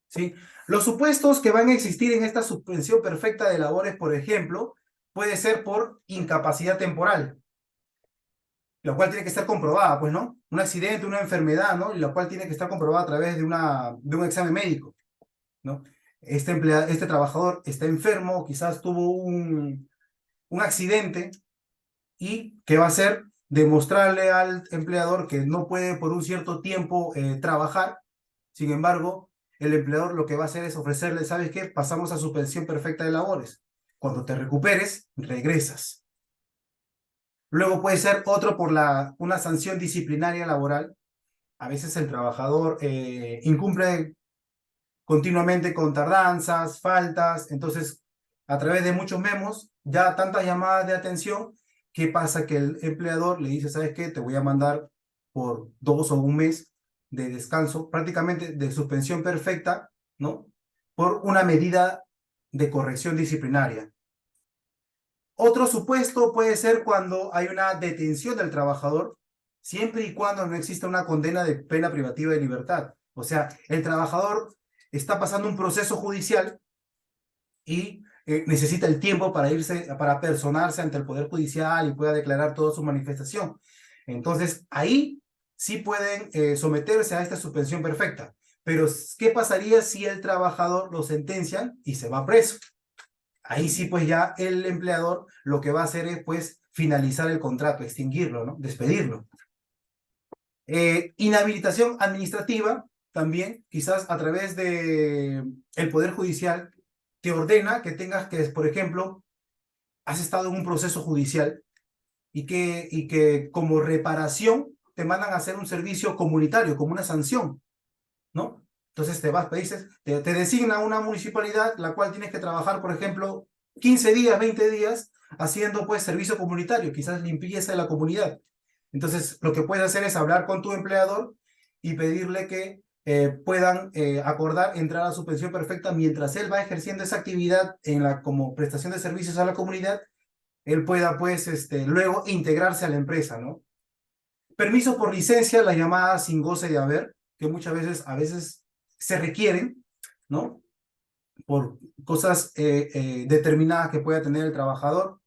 ¿Sí? Los supuestos que van a existir en esta suspensión perfecta de labores, por ejemplo, puede ser por incapacidad temporal, la cual tiene que estar comprobada, pues, ¿no? Un accidente, una enfermedad, ¿no? Y la cual tiene que estar comprobada a través de un examen médico, ¿no? Este trabajador está enfermo, quizás tuvo un accidente, y ¿qué va a hacer? Demostrarle al empleador que no puede por un cierto tiempo trabajar. Sin embargo, el empleador lo que va a hacer es ofrecerle, ¿sabes qué? Pasamos a suspensión perfecta de labores. Cuando te recuperes, regresas. Luego puede ser otro por una sanción disciplinaria laboral. A veces el trabajador incumple continuamente con tardanzas, faltas, entonces a través de muchos memos, ya tantas llamadas de atención, ¿qué pasa? Que el empleador le dice, ¿sabes qué? Te voy a mandar por 2 o un mes de descanso, prácticamente de suspensión perfecta, ¿no? Por una medida de corrección disciplinaria. Otro supuesto puede ser cuando hay una detención del trabajador, siempre y cuando no exista una condena de pena privativa de libertad. O sea, el trabajador está pasando un proceso judicial y necesita el tiempo para para personarse ante el Poder Judicial y pueda declarar toda su manifestación. Entonces, ahí sí pueden someterse a esta suspensión perfecta. Pero, ¿qué pasaría si el trabajador lo sentencian y se va preso? Ahí sí, pues ya el empleador lo que va a hacer es, pues, finalizar el contrato, extinguirlo, ¿no? Despedirlo. Inhabilitación administrativa, también, quizás a través de el Poder Judicial, te ordena que tengas que, por ejemplo, has estado en un proceso judicial y que como reparación te mandan a hacer un servicio comunitario, como una sanción, ¿no? Entonces te designa una municipalidad, la cual tienes que trabajar, por ejemplo, 15 días, 20 días, haciendo pues servicio comunitario, quizás limpieza de la comunidad. Entonces, lo que puedes hacer es hablar con tu empleador y pedirle que puedan acordar entrar a suspensión perfecta mientras él va ejerciendo esa actividad como prestación de servicios a la comunidad, él pueda pues luego integrarse a la empresa, ¿no? Permiso por licencia, la llamada sin goce de haber, que muchas veces, a veces se requieren, ¿no? Por cosas determinadas que pueda tener el trabajador.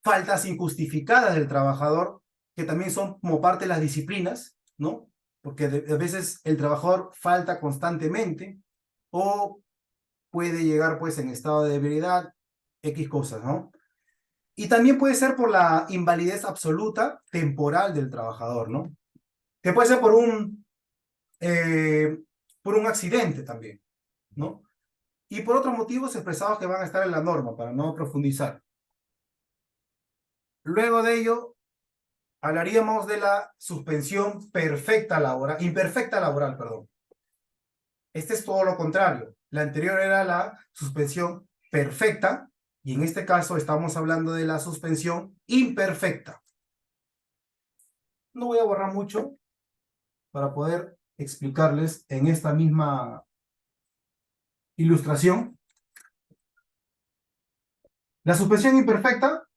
Faltas injustificadas del trabajador, que también son como parte de las disciplinas, ¿no? Porque a veces el trabajador falta constantemente o puede llegar pues en estado de debilidad, X cosas, ¿no? Y también puede ser por la invalidez absoluta temporal del trabajador, ¿no? Que puede ser por un accidente también, ¿no? Y por otros motivos expresados que van a estar en la norma, para no profundizar. Luego de ello, hablaríamos de la suspensión imperfecta laboral, perdón. Este es todo lo contrario. La anterior era la suspensión perfecta y en este caso estamos hablando de la suspensión imperfecta. No voy a borrar mucho para poder explicarles en esta misma ilustración. La suspensión imperfecta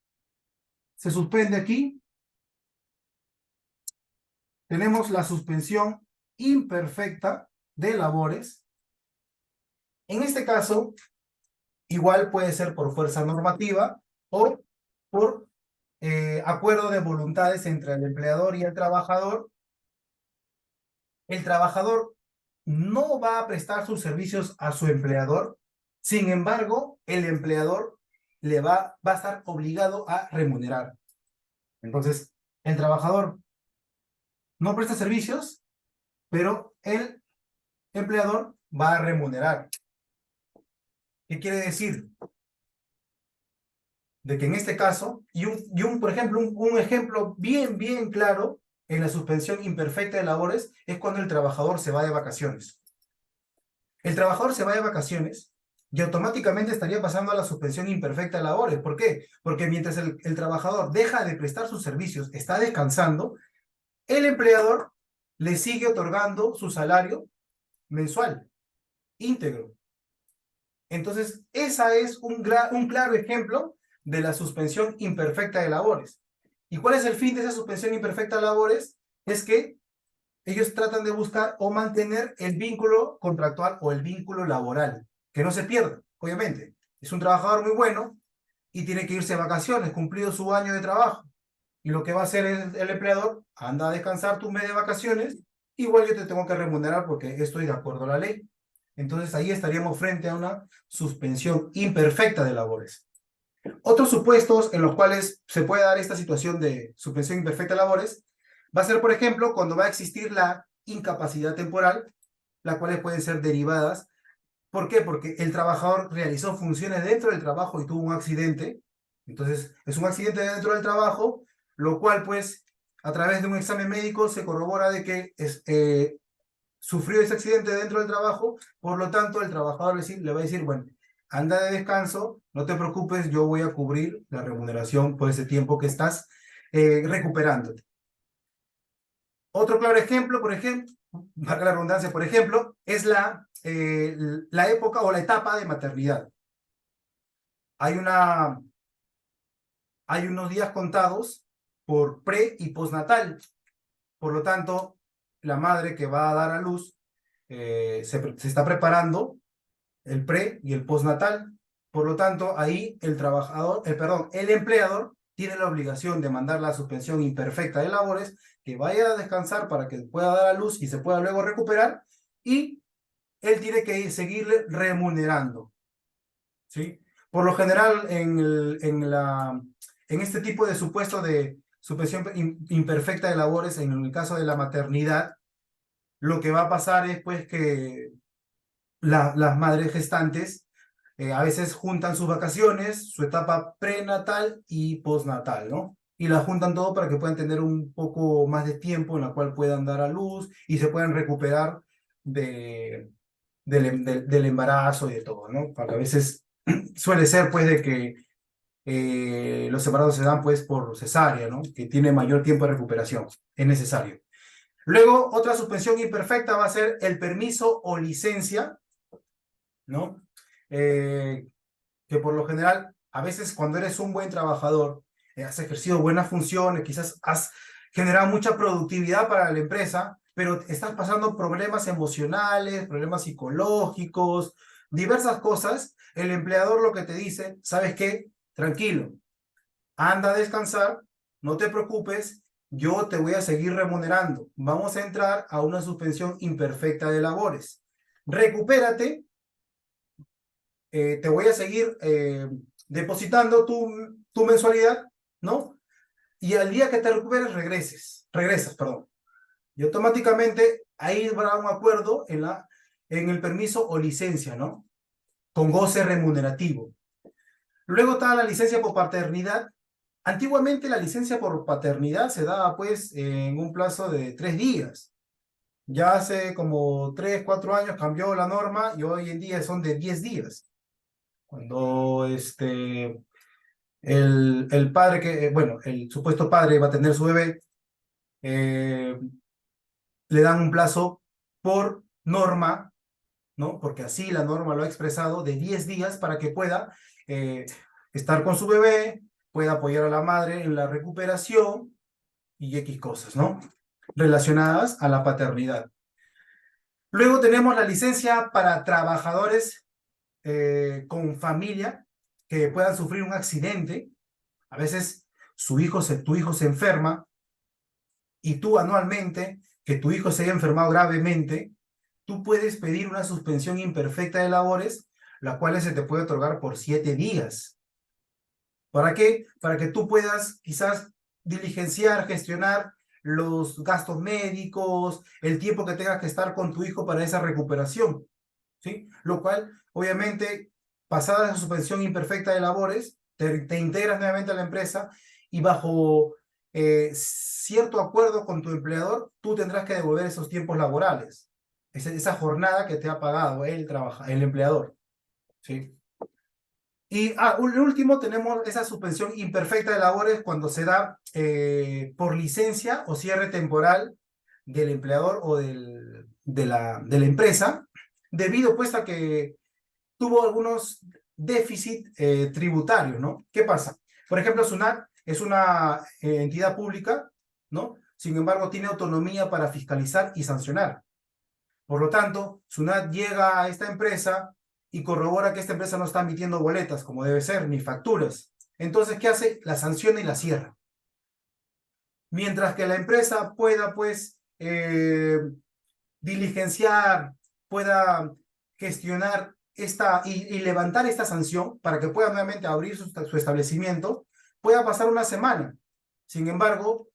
se suspende aquí. Tenemos la suspensión imperfecta de labores. En este caso, igual puede ser por fuerza normativa o por acuerdo de voluntades entre el empleador y el trabajador. El trabajador no va a prestar sus servicios a su empleador, sin embargo, el empleador va a estar obligado a remunerar. Entonces, el trabajador no presta servicios, pero el empleador va a remunerar. ¿Qué quiere decir? De que en este caso, por ejemplo, un ejemplo bien claro en la suspensión imperfecta de labores es cuando el trabajador se va de vacaciones. El trabajador se va de vacaciones y automáticamente estaría pasando a la suspensión imperfecta de labores. ¿Por qué? Porque mientras el trabajador deja de prestar sus servicios, está descansando, el empleador le sigue otorgando su salario mensual, íntegro. Entonces, esa es un claro ejemplo de la suspensión imperfecta de labores. ¿Y cuál es el fin de esa suspensión imperfecta de labores? Es que ellos tratan de buscar o mantener el vínculo contractual o el vínculo laboral, que no se pierda, obviamente. Es un trabajador muy bueno y tiene que irse de vacaciones, cumplido su año de trabajo. Y lo que va a hacer el empleador, anda a descansar tu mes de vacaciones, igual yo te tengo que remunerar porque estoy de acuerdo a la ley. Entonces ahí estaríamos frente a una suspensión imperfecta de labores. Otros supuestos en los cuales se puede dar esta situación de suspensión imperfecta de labores va a ser, por ejemplo, cuando va a existir la incapacidad temporal, las cuales pueden ser derivadas. ¿Por qué? Porque el trabajador realizó funciones dentro del trabajo y tuvo un accidente. Entonces, es un accidente dentro del trabajo, lo cual, pues, a través de un examen médico se corrobora de que sufrió ese accidente dentro del trabajo, por lo tanto, el trabajador le va a decir, bueno, anda de descanso, no te preocupes, yo voy a cubrir la remuneración por ese tiempo que estás recuperándote. Otro claro ejemplo, por ejemplo, valga la redundancia, por ejemplo, es la época o la etapa de maternidad. Hay unos días contados por pre y postnatal. Por lo tanto, la madre que va a dar a luz se está preparando el pre y el postnatal. Por lo tanto, ahí el empleador tiene la obligación de mandar la suspensión imperfecta de labores, que vaya a descansar para que pueda dar a luz y se pueda luego recuperar, y él tiene que seguirle remunerando, ¿sí? Por lo general, en este tipo de supuesto de suspensión imperfecta de labores, en el caso de la maternidad, lo que va a pasar es pues que las madres gestantes a veces juntan sus vacaciones, su etapa prenatal y postnatal, ¿no? Y la juntan todo para que puedan tener un poco más de tiempo en la cual puedan dar a luz y se puedan recuperar del embarazo y de todo, ¿no? Porque a veces suele ser pues de que los embarazos se dan pues por cesárea, ¿no? Que tiene mayor tiempo de recuperación, es necesario. Luego, otra suspensión imperfecta va a ser el permiso o licencia, ¿no? Que por lo general, a veces cuando eres un buen trabajador, has ejercido buenas funciones, quizás has generado mucha productividad para la empresa, pero estás pasando problemas emocionales, problemas psicológicos, diversas cosas, el empleador lo que te dice, ¿sabes qué? Tranquilo, anda a descansar, no te preocupes, yo te voy a seguir remunerando. Vamos a entrar a una suspensión imperfecta de labores. Recupérate, te voy a seguir depositando tu mensualidad, ¿no? Y al día que te recuperes, regresas, perdón. Y automáticamente ahí habrá un acuerdo en el permiso o licencia, ¿no? Con goce remunerativo. Luego está la licencia por paternidad. Antiguamente la licencia por paternidad se daba pues en un plazo de 3 días. Ya hace como 3, 4 años cambió la norma y hoy en día son de 10 días. Cuando el padre bueno, el supuesto padre va a tener su bebé, eh, le dan un plazo por norma, ¿no? Porque así la norma lo ha expresado, de 10 días para que pueda eh, estar con su bebé, pueda apoyar a la madre en la recuperación y X cosas, ¿no? Relacionadas a la paternidad. Luego tenemos la licencia para trabajadores con familia que puedan sufrir un accidente. A veces tu hijo se enferma y tú anualmente, que tu hijo se haya enfermado gravemente, tú puedes pedir una suspensión imperfecta de labores, la cual se te puede otorgar por 7 días. ¿Para qué? Para que tú puedas quizás diligenciar, gestionar los gastos médicos, el tiempo que tengas que estar con tu hijo para esa recuperación, ¿sí? Lo cual, obviamente, pasada esa suspensión imperfecta de labores, te integras nuevamente a la empresa y bajo cierto acuerdo con tu empleador, tú tendrás que devolver esos tiempos laborales, esa jornada que te ha pagado el empleador, ¿sí? Y el último, tenemos esa suspensión imperfecta de labores cuando se da por licencia o cierre temporal del empleador o de la empresa, debido pues a que tuvo algunos déficits tributarios, ¿no? ¿Qué pasa? Por ejemplo, SUNAT es una entidad pública, ¿no? Sin embargo, tiene autonomía para fiscalizar y sancionar. Por lo tanto, SUNAT llega a esta empresa y corrobora que esta empresa no está emitiendo boletas como debe ser, ni facturas. Entonces, ¿qué hace? La sanciona y la cierra. Mientras que la empresa pueda, pues, diligenciar, pueda gestionar y levantar esta sanción para que pueda nuevamente abrir su establecimiento, pueda pasar una semana. Sin embargo,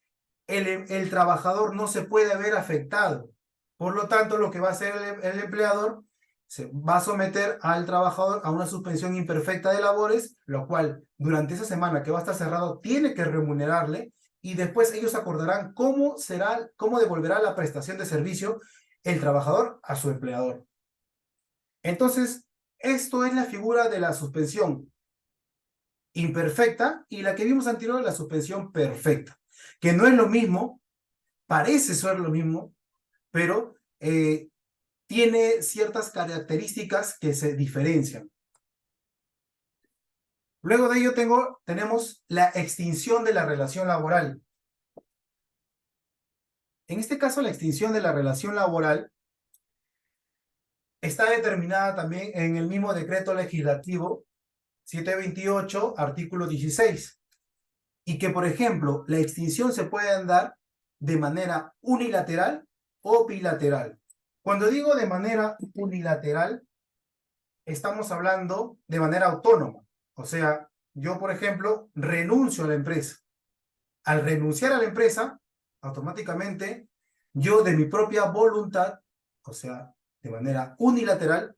el trabajador no se puede ver afectado. Por lo tanto, lo que va a hacer el empleador se va a someter al trabajador a una suspensión imperfecta de labores, lo cual durante esa semana que va a estar cerrado tiene que remunerarle y después ellos acordarán cómo devolverá la prestación de servicio el trabajador a su empleador. Entonces, esto es la figura de la suspensión imperfecta y la que vimos anterior, la suspensión perfecta, que no es lo mismo, parece ser lo mismo, pero tiene ciertas características que se diferencian. Luego de ello tenemos la extinción de la relación laboral. En este caso, la extinción de la relación laboral está determinada también en el mismo decreto legislativo 728, artículo 16. Y que, por ejemplo, la extinción se puede dar de manera unilateral o bilateral. Cuando digo de manera unilateral, estamos hablando de manera autónoma. O sea, yo, por ejemplo, renuncio a la empresa. Al renunciar a la empresa, automáticamente, yo de mi propia voluntad, o sea, de manera unilateral,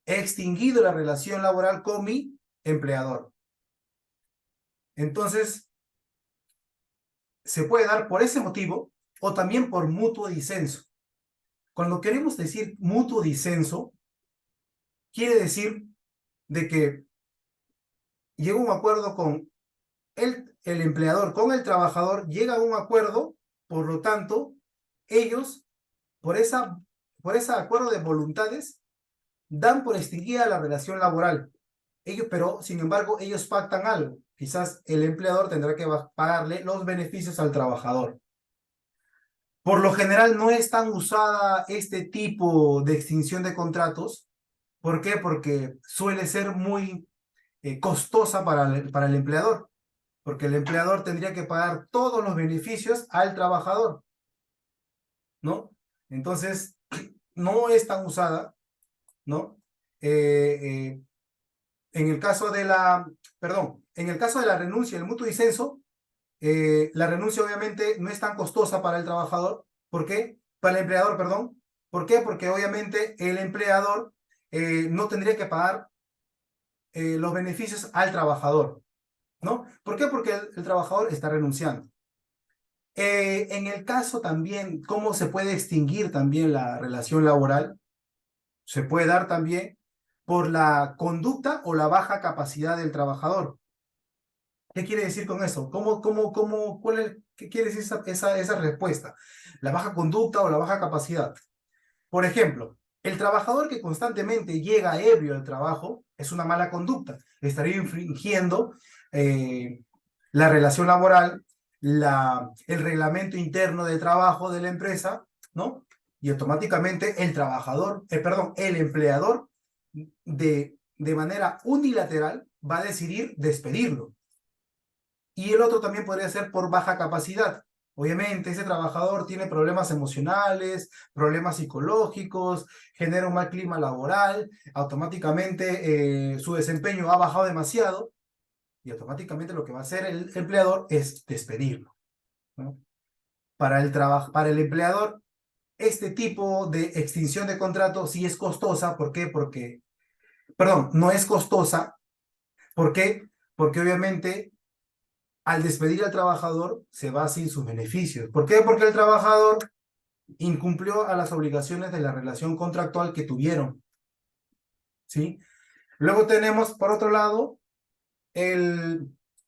he extinguido la relación laboral con mi empleador. Entonces, se puede dar por ese motivo o también por mutuo disenso. Cuando queremos decir mutuo disenso, quiere decir de que llega un acuerdo con el empleador, con el trabajador, llega a un acuerdo, por lo tanto, ellos, por ese acuerdo de voluntades, dan por extinguida la relación laboral. Pero, sin embargo, ellos pactan algo. Quizás el empleador tendrá que pagarle los beneficios al trabajador. Por lo general no es tan usada este tipo de extinción de contratos. ¿Por qué? Porque suele ser muy costosa para el empleador. Porque el empleador tendría que pagar todos los beneficios al trabajador, ¿no? Entonces, no es tan usada, ¿no? En el caso de en el caso de la renuncia y el mutuo disenso, la renuncia obviamente no es tan costosa para el trabajador. ¿Por qué? Para el empleador, perdón. ¿Por qué? Porque obviamente el empleador no tendría que pagar los beneficios al trabajador. ¿no? ¿Por qué? Porque el trabajador está renunciando. En el caso también, ¿cómo se puede extinguir también la relación laboral? Se puede dar también por la conducta o la baja capacidad del trabajador. ¿Qué quiere decir con eso? ¿Qué quiere decir esa respuesta? La baja conducta o la baja capacidad. Por ejemplo, el trabajador que constantemente llega ebrio al trabajo es una mala conducta. Estaría infringiendo la relación laboral, el reglamento interno de trabajo de la empresa, ¿no? Y automáticamente el empleador, de manera unilateral, va a decidir despedirlo. Y el otro también podría ser por baja capacidad. Obviamente, ese trabajador tiene problemas emocionales, problemas psicológicos, genera un mal clima laboral, automáticamente su desempeño ha bajado demasiado y automáticamente lo que va a hacer el empleador es despedirlo, ¿no? Para el empleador, este tipo de extinción de contrato sí es costosa. ¿Por qué? Perdón, no es costosa. ¿Por qué? Porque obviamente al despedir al trabajador se va sin sus beneficios. ¿Por qué? Porque el trabajador incumplió a las obligaciones de la relación contractual que tuvieron, ¿sí? Luego tenemos, por otro lado,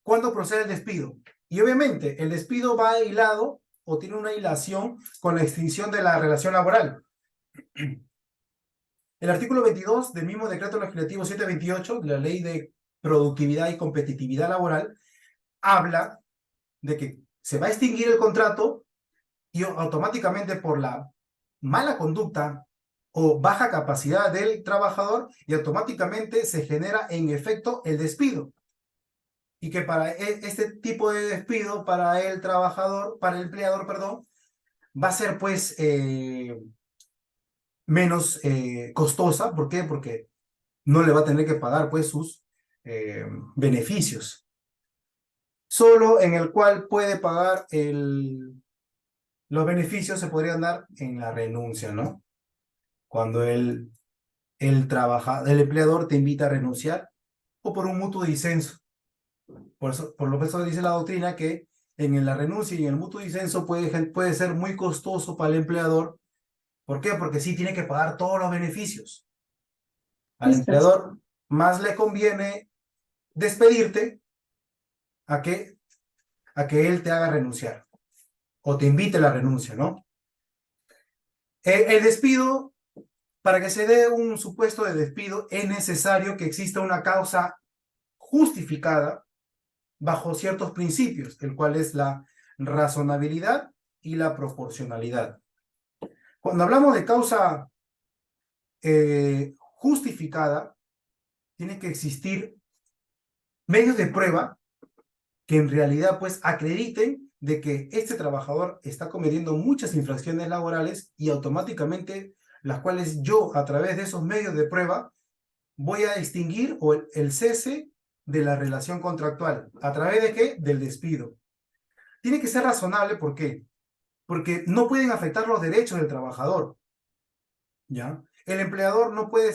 cuándo procede el despido. Y obviamente el despido va hilado o tiene una hilación con la extinción de la relación laboral. El artículo 22 del mismo decreto legislativo 728 de la Ley de Productividad y Competitividad Laboral habla de que se va a extinguir el contrato y automáticamente por la mala conducta o baja capacidad del trabajador y automáticamente se genera en efecto el despido. Y que para este tipo de despido, para el empleador, perdón, va a ser pues menos costosa. ¿Por qué? Porque no le va a tener que pagar pues sus beneficios. Solo en el cual puede pagar los beneficios se podrían dar en la renuncia, ¿no? Cuando el empleador te invita a renunciar o por un mutuo disenso. Por lo que eso dice la doctrina que en la renuncia y en el mutuo disenso puede ser muy costoso para el empleador. ¿Por qué? Porque sí tiene que pagar todos los beneficios. Al empleador más le conviene despedirte a que él te haga renunciar o te invite a la renuncia, ¿no? El despido, para que se dé un supuesto de despido, es necesario que exista una causa justificada bajo ciertos principios, el cual es la razonabilidad y la proporcionalidad. Cuando hablamos de causa justificada, tiene que existir medios de prueba que en realidad pues acrediten de que este trabajador está cometiendo muchas infracciones laborales y automáticamente las cuales yo a través de esos medios de prueba voy a extinguir el cese de la relación contractual. ¿A través de qué? Del despido. Tiene que ser razonable. ¿Por qué? Porque no pueden afectar los derechos del trabajador, ¿ya? El empleador no puede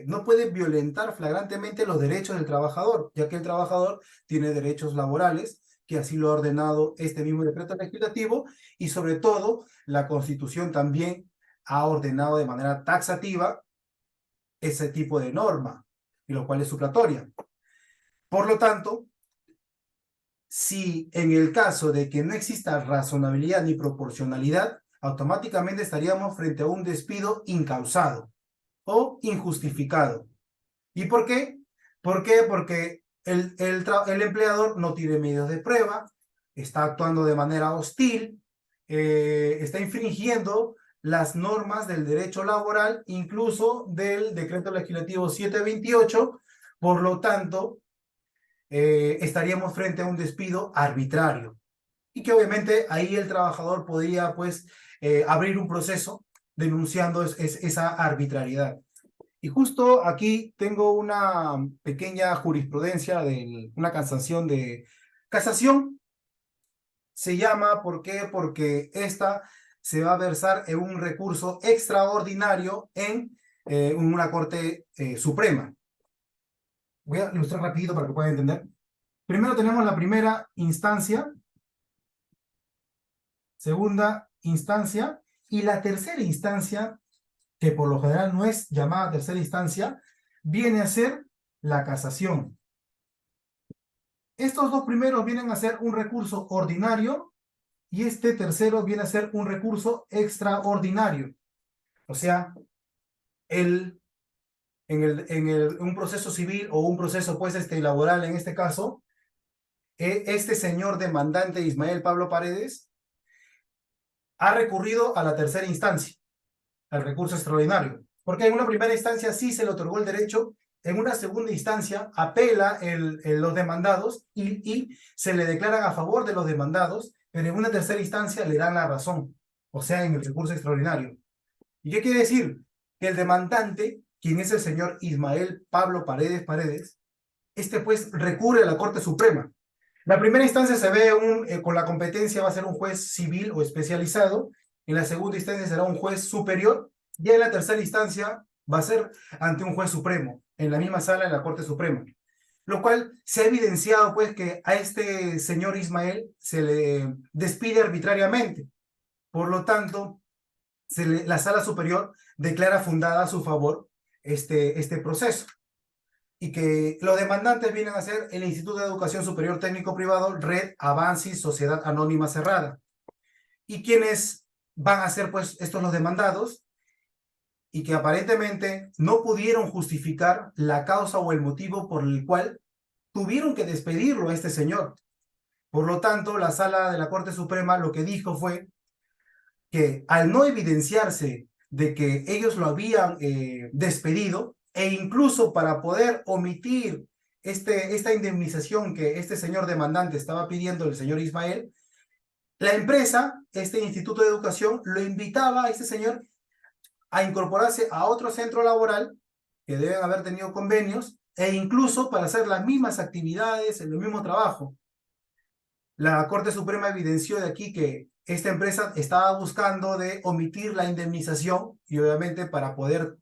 no puede violentar flagrantemente los derechos del trabajador, ya que el trabajador tiene derechos laborales, que así lo ha ordenado este mismo decreto legislativo, y sobre todo la Constitución también ha ordenado de manera taxativa ese tipo de norma, y lo cual es supletoria. Por lo tanto, si en el caso de que no exista razonabilidad ni proporcionalidad, automáticamente estaríamos frente a un despido incausado o injustificado. ¿Y por qué? ¿Por qué? Porque el empleador no tiene medios de prueba, está actuando de manera hostil, está infringiendo las normas del derecho laboral, incluso del decreto legislativo 728, por lo tanto, estaríamos frente a un despido arbitrario. Y que obviamente ahí el trabajador podría pues abrir un proceso denunciando esa arbitrariedad. Y justo aquí tengo una pequeña jurisprudencia de una casación de casación. Se llama, ¿por qué? Porque esta se va a versar en un recurso extraordinario en una Corte Suprema. Voy a ilustrar rapidito para que puedan entender. Primero tenemos la primera instancia, segunda instancia, y la tercera instancia, que por lo general no es llamada tercera instancia, viene a ser la casación. Estos dos primeros vienen a ser un recurso ordinario y este tercero viene a ser un recurso extraordinario. O sea, en un proceso civil o un proceso pues laboral en este caso, este señor demandante Ismael Pablo Paredes ha recurrido a la tercera instancia, al recurso extraordinario, porque en una primera instancia sí se le otorgó el derecho, en una segunda instancia apela los demandados y se le declaran a favor de los demandados, pero en una tercera instancia le dan la razón, o sea, en el recurso extraordinario. ¿Y qué quiere decir? Que el demandante, quien es el señor Ismael Pablo Paredes, pues recurre a la Corte Suprema. La primera instancia se ve con la competencia va a ser un juez civil o especializado, en la segunda instancia será un juez superior, y en la tercera instancia va a ser ante un juez supremo, en la misma sala de la Corte Suprema. Lo cual se ha evidenciado pues que a este señor Ismael se le despide arbitrariamente. Por lo tanto, la sala superior declara fundada a su favor este proceso. Y que los demandantes vienen a ser el Instituto de Educación Superior Técnico Privado, Red Avancis, Sociedad Anónima Cerrada. Y quienes van a ser, pues, estos los demandados, y que aparentemente no pudieron justificar la causa o el motivo por el cual tuvieron que despedirlo a este señor. Por lo tanto, la sala de la Corte Suprema lo que dijo fue que al no evidenciarse de que ellos lo habían despedido, e incluso para poder omitir esta indemnización que este señor demandante estaba pidiendo el señor Ismael, la empresa, este Instituto de Educación, lo invitaba a este señor a incorporarse a otro centro laboral, que deben haber tenido convenios, e incluso para hacer las mismas actividades, el mismo trabajo. La Corte Suprema evidenció de aquí que esta empresa estaba buscando de omitir la indemnización y obviamente para poder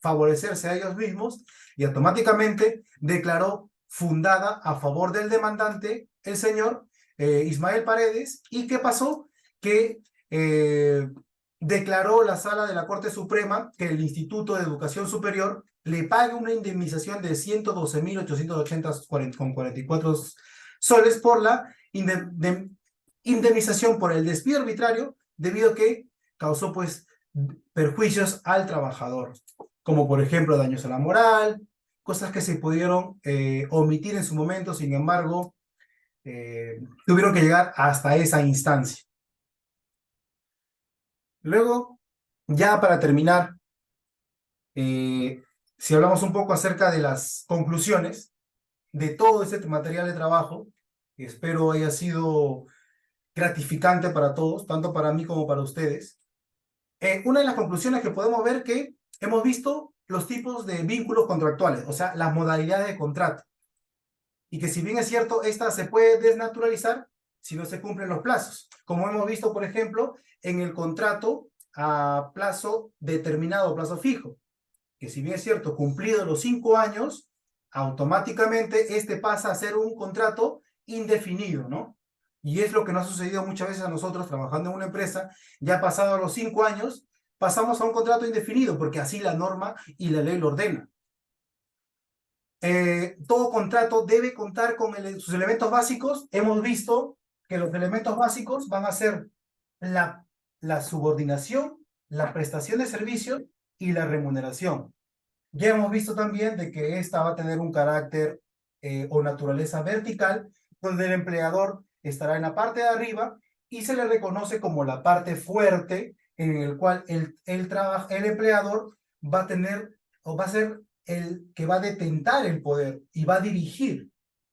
favorecerse a ellos mismos, y automáticamente declaró fundada a favor del demandante, el señor Ismael Paredes. ¿Y qué pasó? Que declaró la sala de la Corte Suprema que el Instituto de Educación Superior le pague una indemnización de 112.880,44 soles por la indemnización por el despido arbitrario, debido a que causó pues perjuicios al trabajador, como por ejemplo daños a la moral, cosas que se pudieron omitir en su momento. Sin embargo, tuvieron que llegar hasta esa instancia. Luego, ya para terminar, si hablamos un poco acerca de las conclusiones de todo este material de trabajo, que espero haya sido gratificante para todos, tanto para mí como para ustedes. Una de las conclusiones que podemos ver que hemos visto los tipos de vínculos contractuales, o sea, las modalidades de contrato. Y que si bien es cierto, esta se puede desnaturalizar si no se cumplen los plazos. Como hemos visto, por ejemplo, en el contrato a plazo determinado, plazo fijo. Que si bien es cierto, cumplidos los 5 años, automáticamente este pasa a ser un contrato indefinido, ¿no? Y es lo que nos ha sucedido muchas veces a nosotros trabajando en una empresa. Ya pasados los 5 años, pasamos a un contrato indefinido, porque así la norma y la ley lo ordena. Todo contrato debe contar con sus elementos básicos. Hemos visto que los elementos básicos van a ser la subordinación, la prestación de servicios y la remuneración. Ya hemos visto también de que esta va a tener un carácter o naturaleza vertical, donde el empleador estará en la parte de arriba y se le reconoce como la parte fuerte, en el cual el empleador va a tener o va a ser el que va a detentar el poder y va a dirigir,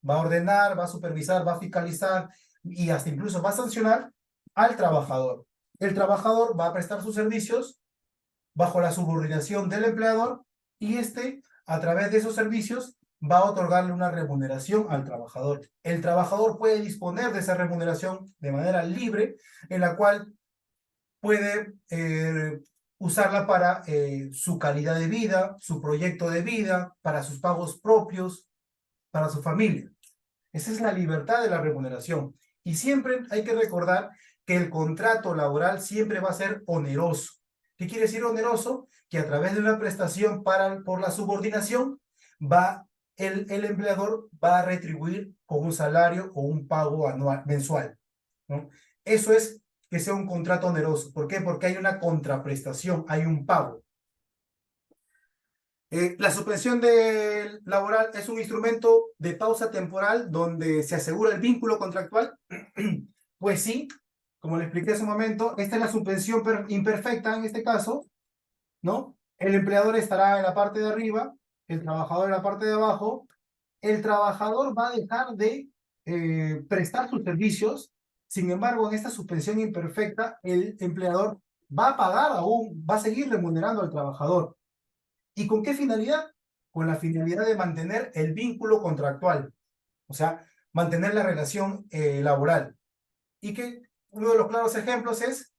va a ordenar, va a supervisar, va a fiscalizar y hasta incluso va a sancionar al trabajador. El trabajador va a prestar sus servicios bajo la subordinación del empleador y a través de esos servicios, va a otorgarle una remuneración al trabajador. El trabajador puede disponer de esa remuneración de manera libre, en la cual puede usarla para su calidad de vida, su proyecto de vida, para sus pagos propios, para su familia. Esa es la libertad de la remuneración. Y siempre hay que recordar que el contrato laboral siempre va a ser oneroso. ¿Qué quiere decir oneroso? Que a través de una prestación por la subordinación, el empleador va a retribuir con un salario o un pago anual, mensual, ¿no? Eso es que sea un contrato oneroso. ¿Por qué? Porque hay una contraprestación, hay un pago. La suspensión laboral es un instrumento de pausa temporal donde se asegura el vínculo contractual. Pues sí, como le expliqué hace un momento, esta es la suspensión imperfecta en este caso, ¿no? El empleador estará en la parte de arriba, el trabajador en la parte de abajo. El trabajador va a dejar de prestar sus servicios. Sin embargo, en esta suspensión imperfecta, el empleador va a pagar aún, va a seguir remunerando al trabajador. ¿Y con qué finalidad? Con la finalidad de mantener el vínculo contractual, o sea, mantener la relación laboral. Y que uno de los claros ejemplos es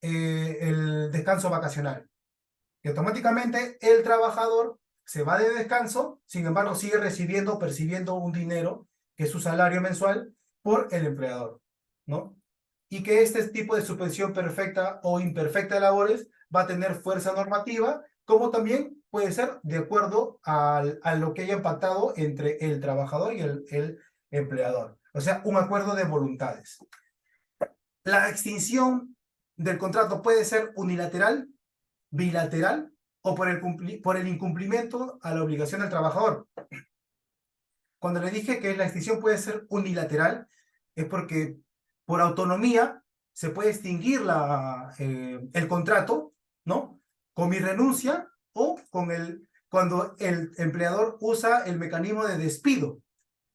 el descanso vacacional. Que automáticamente el trabajador se va de descanso, sin embargo sigue percibiendo un dinero, que es su salario mensual, por el empleador, ¿no? Y que este tipo de suspensión perfecta o imperfecta de labores va a tener fuerza normativa, como también puede ser de acuerdo a lo que haya pactado entre el trabajador y el empleador. O sea, un acuerdo de voluntades. La extinción del contrato puede ser unilateral, bilateral o por el incumplimiento a la obligación del trabajador. Cuando le dije que la extinción puede ser unilateral, es porque por autonomía se puede extinguir el contrato, ¿no? Con mi renuncia o cuando el empleador usa el mecanismo de despido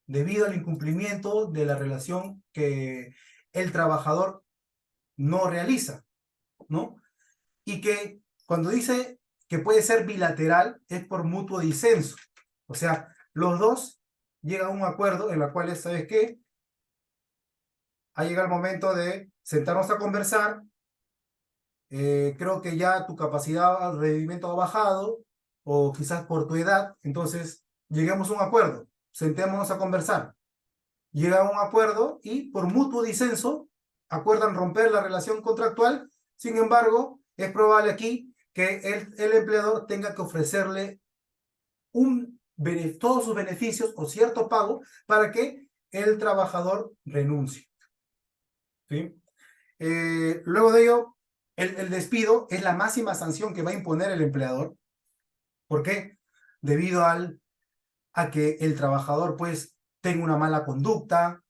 debido al incumplimiento de la relación que el trabajador no realiza, ¿no? Y que cuando dice que puede ser bilateral es por mutuo disenso. O sea, los dos llegan a un acuerdo en el cual, ¿sabes qué? Ha llegado el momento de sentarnos a conversar. Creo que ya tu capacidad de rendimiento ha bajado, o quizás por tu edad, entonces lleguemos a un acuerdo, sentémonos a conversar. Llegan a un acuerdo y por mutuo disenso acuerdan romper la relación contractual. Sin embargo, es probable aquí que el empleador tenga que ofrecerle todos sus beneficios o cierto pago para que el trabajador renuncie, ¿sí? Luego de ello, el despido es la máxima sanción que va a imponer el empleador. ¿Por qué? Debido a que el trabajador pues tenga una mala conducta,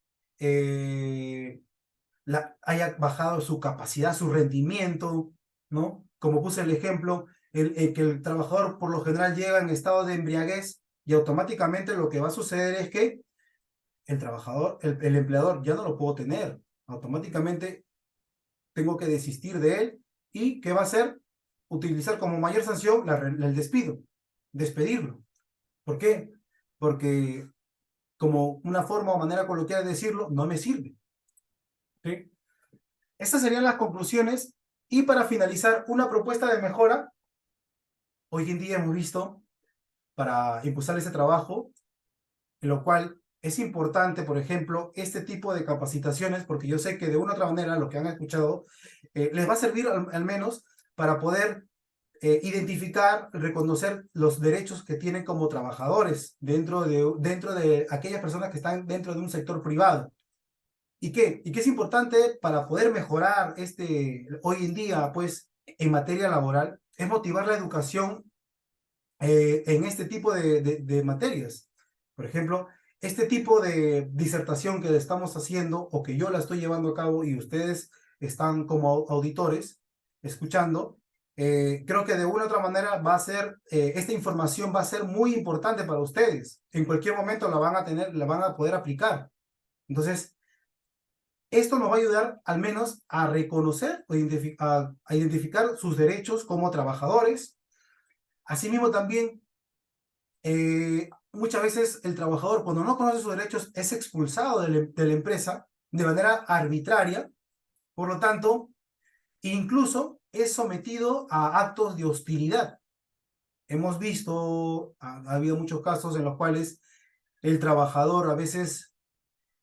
haya bajado su capacidad, su rendimiento, ¿no? Como puse el ejemplo, que el trabajador por lo general llega en estado de embriaguez y automáticamente lo que va a suceder es que el empleador ya no lo puedo tener. Automáticamente tengo que desistir de él. ¿Y qué va a hacer? Utilizar como mayor sanción el despido, despedirlo. ¿Por qué? Porque como una forma o manera coloquial de decirlo, no me sirve, ¿sí? Estas serían las conclusiones. Y para finalizar, una propuesta de mejora. Hoy en día hemos visto, para impulsar ese trabajo, en lo cual es importante, por ejemplo, este tipo de capacitaciones, porque yo sé que de una u otra manera, lo que han escuchado, les va a servir al menos para poder identificar, reconocer los derechos que tienen como trabajadores dentro de aquellas personas que están dentro de un sector privado. ¿Y qué? Y que es importante para poder mejorar hoy en día, pues, en materia laboral, es motivar la educación en este tipo de materias. Por ejemplo, este tipo de disertación que estamos haciendo o que yo la estoy llevando a cabo y ustedes están como auditores escuchando, creo que de una u otra manera esta información va a ser muy importante para ustedes. En cualquier momento la van a tener, la van a poder aplicar. Entonces, esto nos va a ayudar al menos a reconocer o a identificar sus derechos como trabajadores. Asimismo, también, muchas veces el trabajador, cuando no conoce sus derechos, es expulsado de la empresa de manera arbitraria. Por lo tanto, incluso es sometido a actos de hostilidad. Hemos visto, ha habido muchos casos en los cuales el trabajador a veces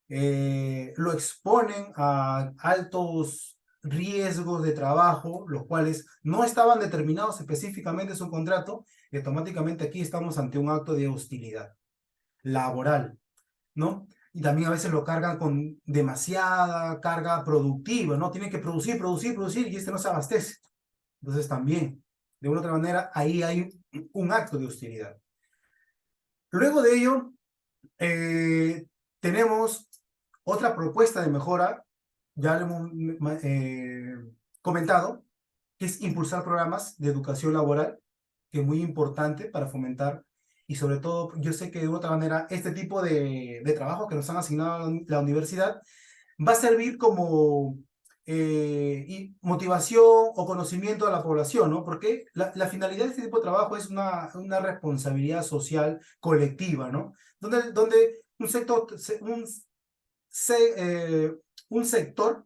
lo exponen a altos riesgos de trabajo, los cuales no estaban determinados específicamente en su contrato, y automáticamente aquí estamos ante un acto de hostilidad laboral, ¿no? Y también a veces lo cargan con demasiada carga productiva, ¿no? Tienen que producir, producir, producir, y este no se abastece. Entonces también, de una u otra manera, ahí hay un acto de hostilidad. Luego de ello, tenemos otra propuesta de mejora, ya lo hemos comentado, que es impulsar programas de educación laboral, que es muy importante para fomentar, y sobre todo, yo sé que de otra manera, este tipo de trabajo que nos han asignado la universidad va a servir como motivación o conocimiento a la población, ¿no? Porque la finalidad de este tipo de trabajo es una responsabilidad social colectiva, ¿no? Donde un sector, un sector,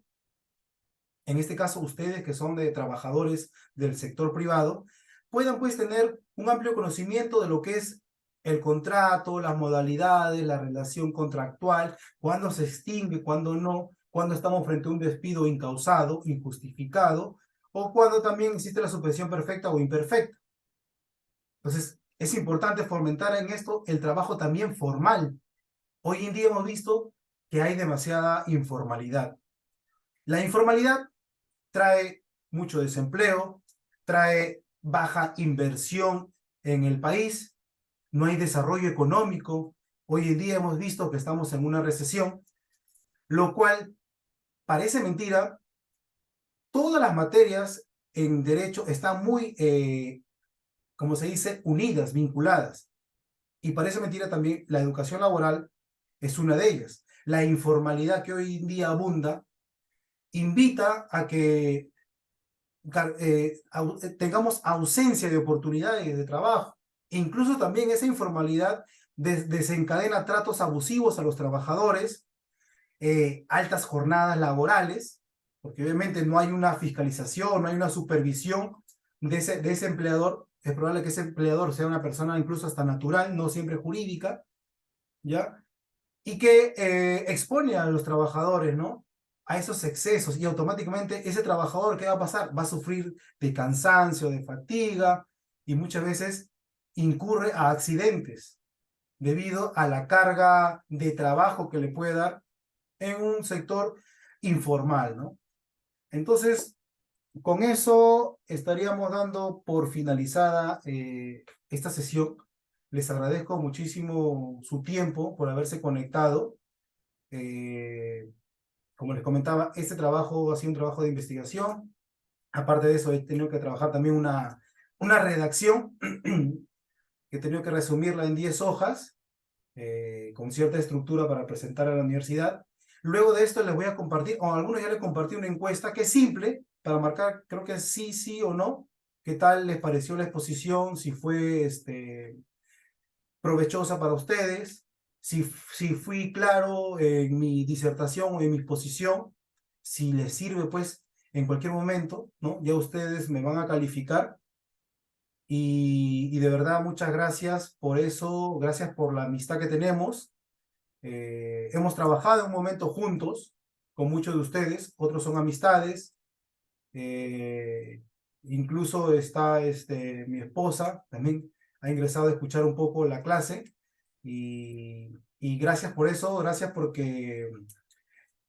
en este caso ustedes que son de trabajadores del sector privado, puedan pues tener un amplio conocimiento de lo que es el contrato, las modalidades, la relación contractual, cuándo se extingue, cuándo no, cuándo estamos frente a un despido incausado, injustificado, o cuando también existe la suspensión perfecta o imperfecta. Entonces, es importante fomentar en esto el trabajo también formal. Hoy en día hemos visto que hay demasiada informalidad. La informalidad trae mucho desempleo, trae baja inversión en el país, no hay desarrollo económico. Hoy en día hemos visto que estamos en una recesión, lo cual parece mentira. Todas las materias en derecho están muy, como se dice, unidas, vinculadas. Y parece mentira también, la educación laboral es una de ellas. La informalidad que hoy en día abunda invita a que tengamos ausencia de oportunidades de trabajo. E incluso también esa informalidad desencadena tratos abusivos a los trabajadores, altas jornadas laborales, porque obviamente no hay una fiscalización, no hay una supervisión de ese empleador. Es probable que ese empleador sea una persona incluso hasta natural, no siempre jurídica, ¿ya? Y que expone a los trabajadores, ¿no? A esos excesos, y automáticamente ese trabajador, ¿qué va a pasar? Va a sufrir de cansancio, de fatiga, y muchas veces incurre a accidentes debido a la carga de trabajo que le puede dar en un sector informal, ¿no? Entonces, con eso estaríamos dando por finalizada esta sesión. Les agradezco muchísimo su tiempo por haberse conectado. Como les comentaba, este trabajo ha sido un trabajo de investigación. Aparte de eso, he tenido que trabajar también una redacción que he tenido que resumirla en 10 hojas, con cierta estructura para presentar a la universidad. Luego de esto les voy a compartir, o a algunos ya les compartí una encuesta que es simple, para marcar, creo que sí, sí o no, qué tal les pareció la exposición, si fue provechosa para ustedes, si fui claro en mi disertación o en mi exposición, si les sirve pues en cualquier momento, ¿no? Ya ustedes me van a calificar. Y de verdad, muchas gracias por eso, gracias por la amistad que tenemos. Hemos trabajado en un momento juntos con muchos de ustedes, otros son amistades. Incluso está mi esposa, también ha ingresado a escuchar un poco la clase. Y gracias por eso, gracias porque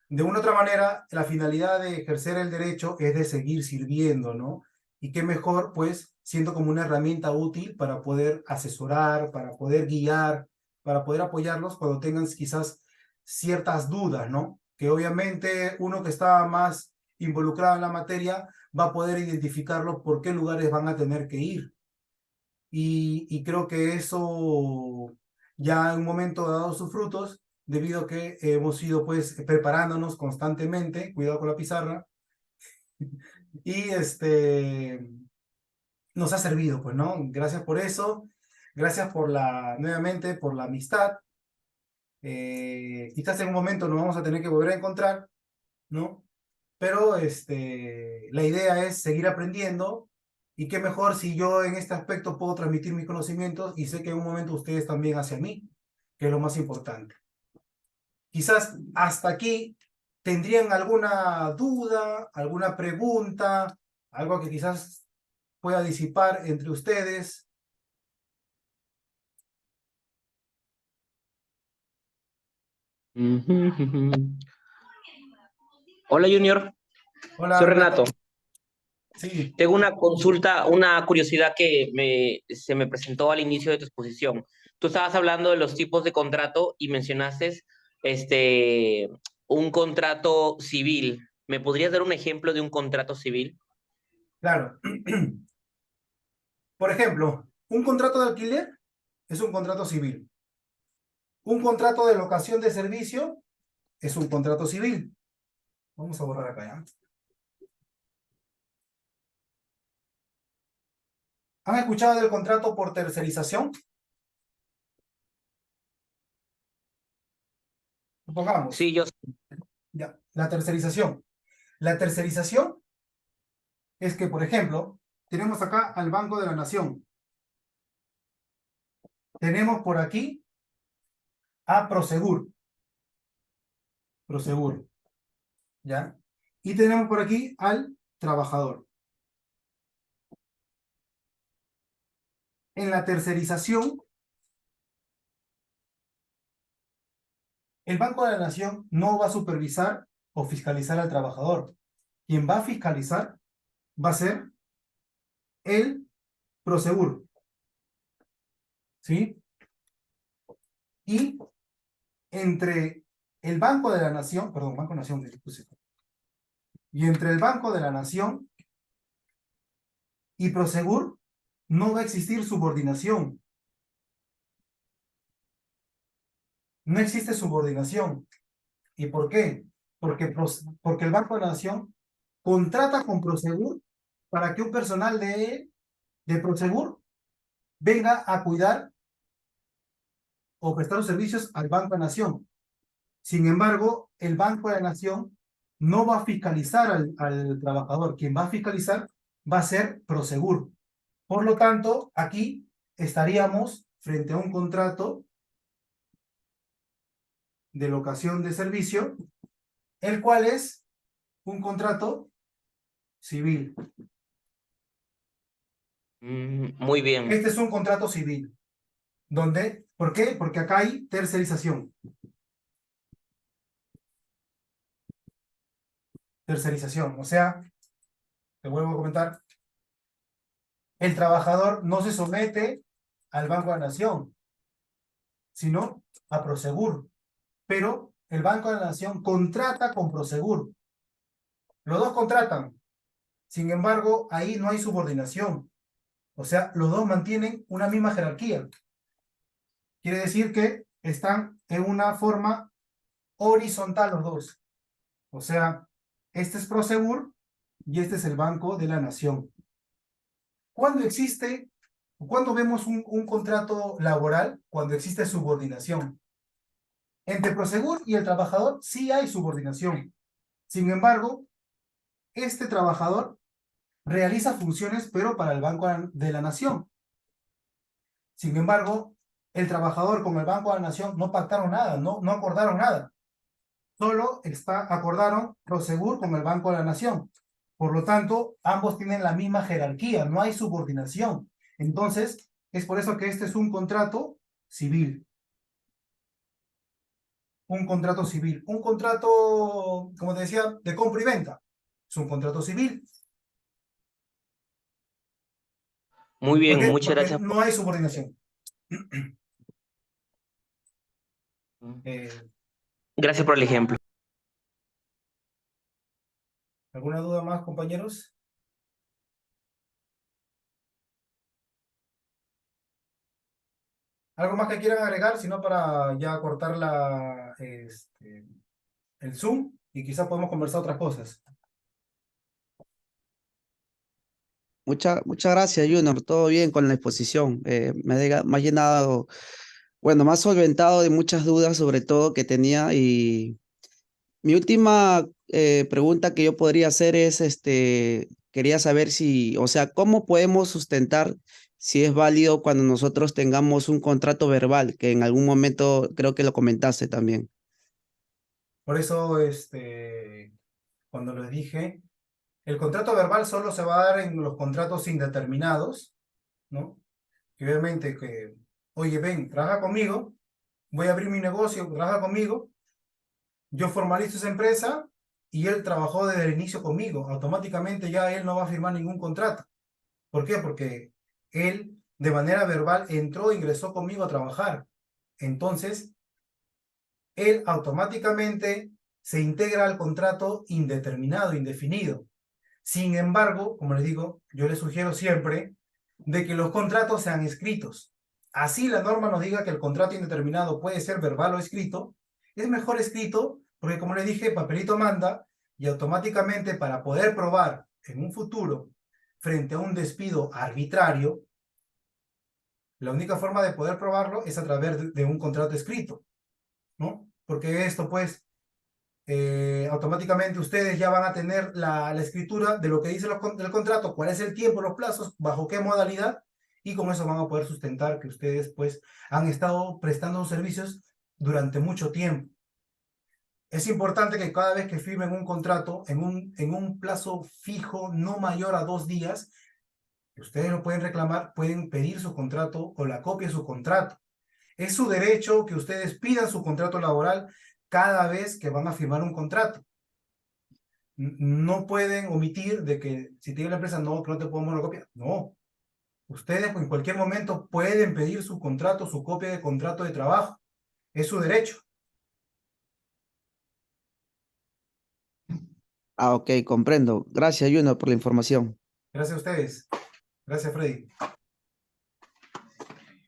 de una u otra manera la finalidad de ejercer el derecho es de seguir sirviendo, ¿no? Y qué mejor, pues, siendo como una herramienta útil para poder asesorar, para poder guiar, para poder apoyarlos cuando tengan quizás ciertas dudas, ¿no? Que obviamente uno que está más involucrado en la materia va a poder identificarlo por qué lugares van a tener que ir. Y creo que eso ya en un momento ha dado sus frutos, debido a que hemos ido pues preparándonos constantemente, cuidado con la pizarra, y nos ha servido, pues, ¿no? Gracias por eso, gracias por nuevamente por la amistad. Quizás en un momento nos vamos a tener que volver a encontrar, ¿no? pero la idea es seguir aprendiendo y qué mejor si yo en este aspecto puedo transmitir mis conocimientos y sé que en un momento ustedes también hacia mí, que es lo más importante. Quizás hasta aquí tendrían alguna duda, alguna pregunta, algo que quizás pueda disipar entre ustedes. Hola Junior, Hola, soy Renato. Sí, Tengo una consulta, una curiosidad que se me presentó al inicio de tu exposición. Tú estabas hablando de los tipos de contrato y mencionaste este, un contrato civil. ¿Me podrías dar un ejemplo de un contrato civil? claro. Por ejemplo, un contrato de alquiler es un contrato civil. Un contrato de locación de servicio es un contrato civil. Vamos a borrar acá ya. ¿Han escuchado del contrato por tercerización? Supongamos, Sí, yo. ya, la tercerización. La tercerización es que, por ejemplo, tenemos acá al Banco de la Nación. Tenemos por aquí a Prosegur. Prosegur, ¿ya? Y tenemos por aquí al trabajador. En la tercerización, el Banco de la Nación no va a supervisar o fiscalizar al trabajador. Quien va a fiscalizar va a ser el Prosegur, ¿sí? Y entre el Banco de la Nación, perdón, Banco de la Nación, y entre el Banco de la Nación y Prosegur no va a existir subordinación. No existe subordinación. ¿Y por qué? Porque el Banco de la Nación contrata con Prosegur para que un personal de Prosegur venga a cuidar o prestar los servicios al Banco de la Nación. Sin embargo, el Banco de la Nación no va a fiscalizar al trabajador. Quien va a fiscalizar va a ser Prosegur. Por lo tanto, aquí estaríamos frente a un contrato de locación de servicio, el cual es un contrato civil. Muy bien, Este es un contrato civil. ¿Dónde? ¿Por qué? Porque acá hay tercerización. Tercerización. O sea, te vuelvo a comentar, el trabajador no se somete al Banco de la Nación, sino a Prosegur. Pero el Banco de la Nación contrata con Prosegur. Los dos contratan. Sin embargo, ahí no hay subordinación. O sea, los dos mantienen una misma jerarquía. Quiere decir que están en una forma horizontal los dos. O sea, este es Prosegur y este es el Banco de la Nación. ¿Cuándo existe, cuándo vemos un contrato laboral? Cuando existe subordinación. Entre Prosegur y el trabajador sí hay subordinación. Sin embargo, este trabajador realiza funciones, pero para el Banco de la Nación. Sin embargo, el trabajador con el Banco de la Nación no pactaron nada, no acordaron nada. Solo acordaron Prosegur con el Banco de la Nación. Por lo tanto, ambos tienen la misma jerarquía, no hay subordinación. Entonces, es por eso que este es un contrato civil. Un contrato civil. Un contrato, como te decía, de compra y venta. Es un contrato civil. muy ¿Por bien, qué? muchas Porque gracias. no hay subordinación. Gracias por el ejemplo. ¿Alguna duda más, compañeros? ¿Algo más que quieran agregar? Si no, para ya cortar el Zoom y quizás podemos conversar otras cosas. Muchas gracias, Junior. Todo bien con la exposición. Me ha llenado, bueno, me ha solventado de muchas dudas, sobre todo que tenía. Y mi última pregunta que yo podría hacer es, quería saber si, o sea, ¿cómo podemos sustentar si es válido cuando nosotros tengamos un contrato verbal, que en algún momento creo que lo comentaste también? Por eso, cuando les dije, el contrato verbal solo se va a dar en los contratos indeterminados, ¿no? Que obviamente que, oye, ven, trabaja conmigo, voy a abrir mi negocio, trabaja conmigo, yo formalizo esa empresa y él trabajó desde el inicio conmigo, automáticamente ya él no va a firmar ningún contrato. ¿Por qué? Porque él de manera verbal entró, ingresó conmigo a trabajar. Entonces, él automáticamente se integra al contrato indeterminado, indefinido. Sin embargo, como les digo, yo les sugiero siempre de que los contratos sean escritos. Así la norma nos diga que el contrato indeterminado puede ser verbal o escrito, es mejor escrito porque, como les dije, papelito manda y automáticamente para poder probar en un futuro frente a un despido arbitrario, la única forma de poder probarlo es a través de un contrato escrito, ¿no? Porque esto, pues, automáticamente ustedes ya van a tener la escritura de lo que dice el contrato, cuál es el tiempo, los plazos, bajo qué modalidad, y con eso van a poder sustentar que ustedes, pues, han estado prestando servicios durante mucho tiempo. Es importante que cada vez que firmen un contrato en un plazo fijo no mayor a 2 días, ustedes lo pueden reclamar, pueden pedir su contrato o la copia de su contrato. Es su derecho que ustedes pidan su contrato laboral cada vez que van a firmar un contrato. No pueden omitir de que si tiene la empresa, no, que no te podemos dar la copia. No. Ustedes en cualquier momento pueden pedir su contrato, su copia de contrato de trabajo. Es su derecho. Ah, ok, comprendo. Gracias, Juno, por la información. Gracias a ustedes. Gracias, Freddy.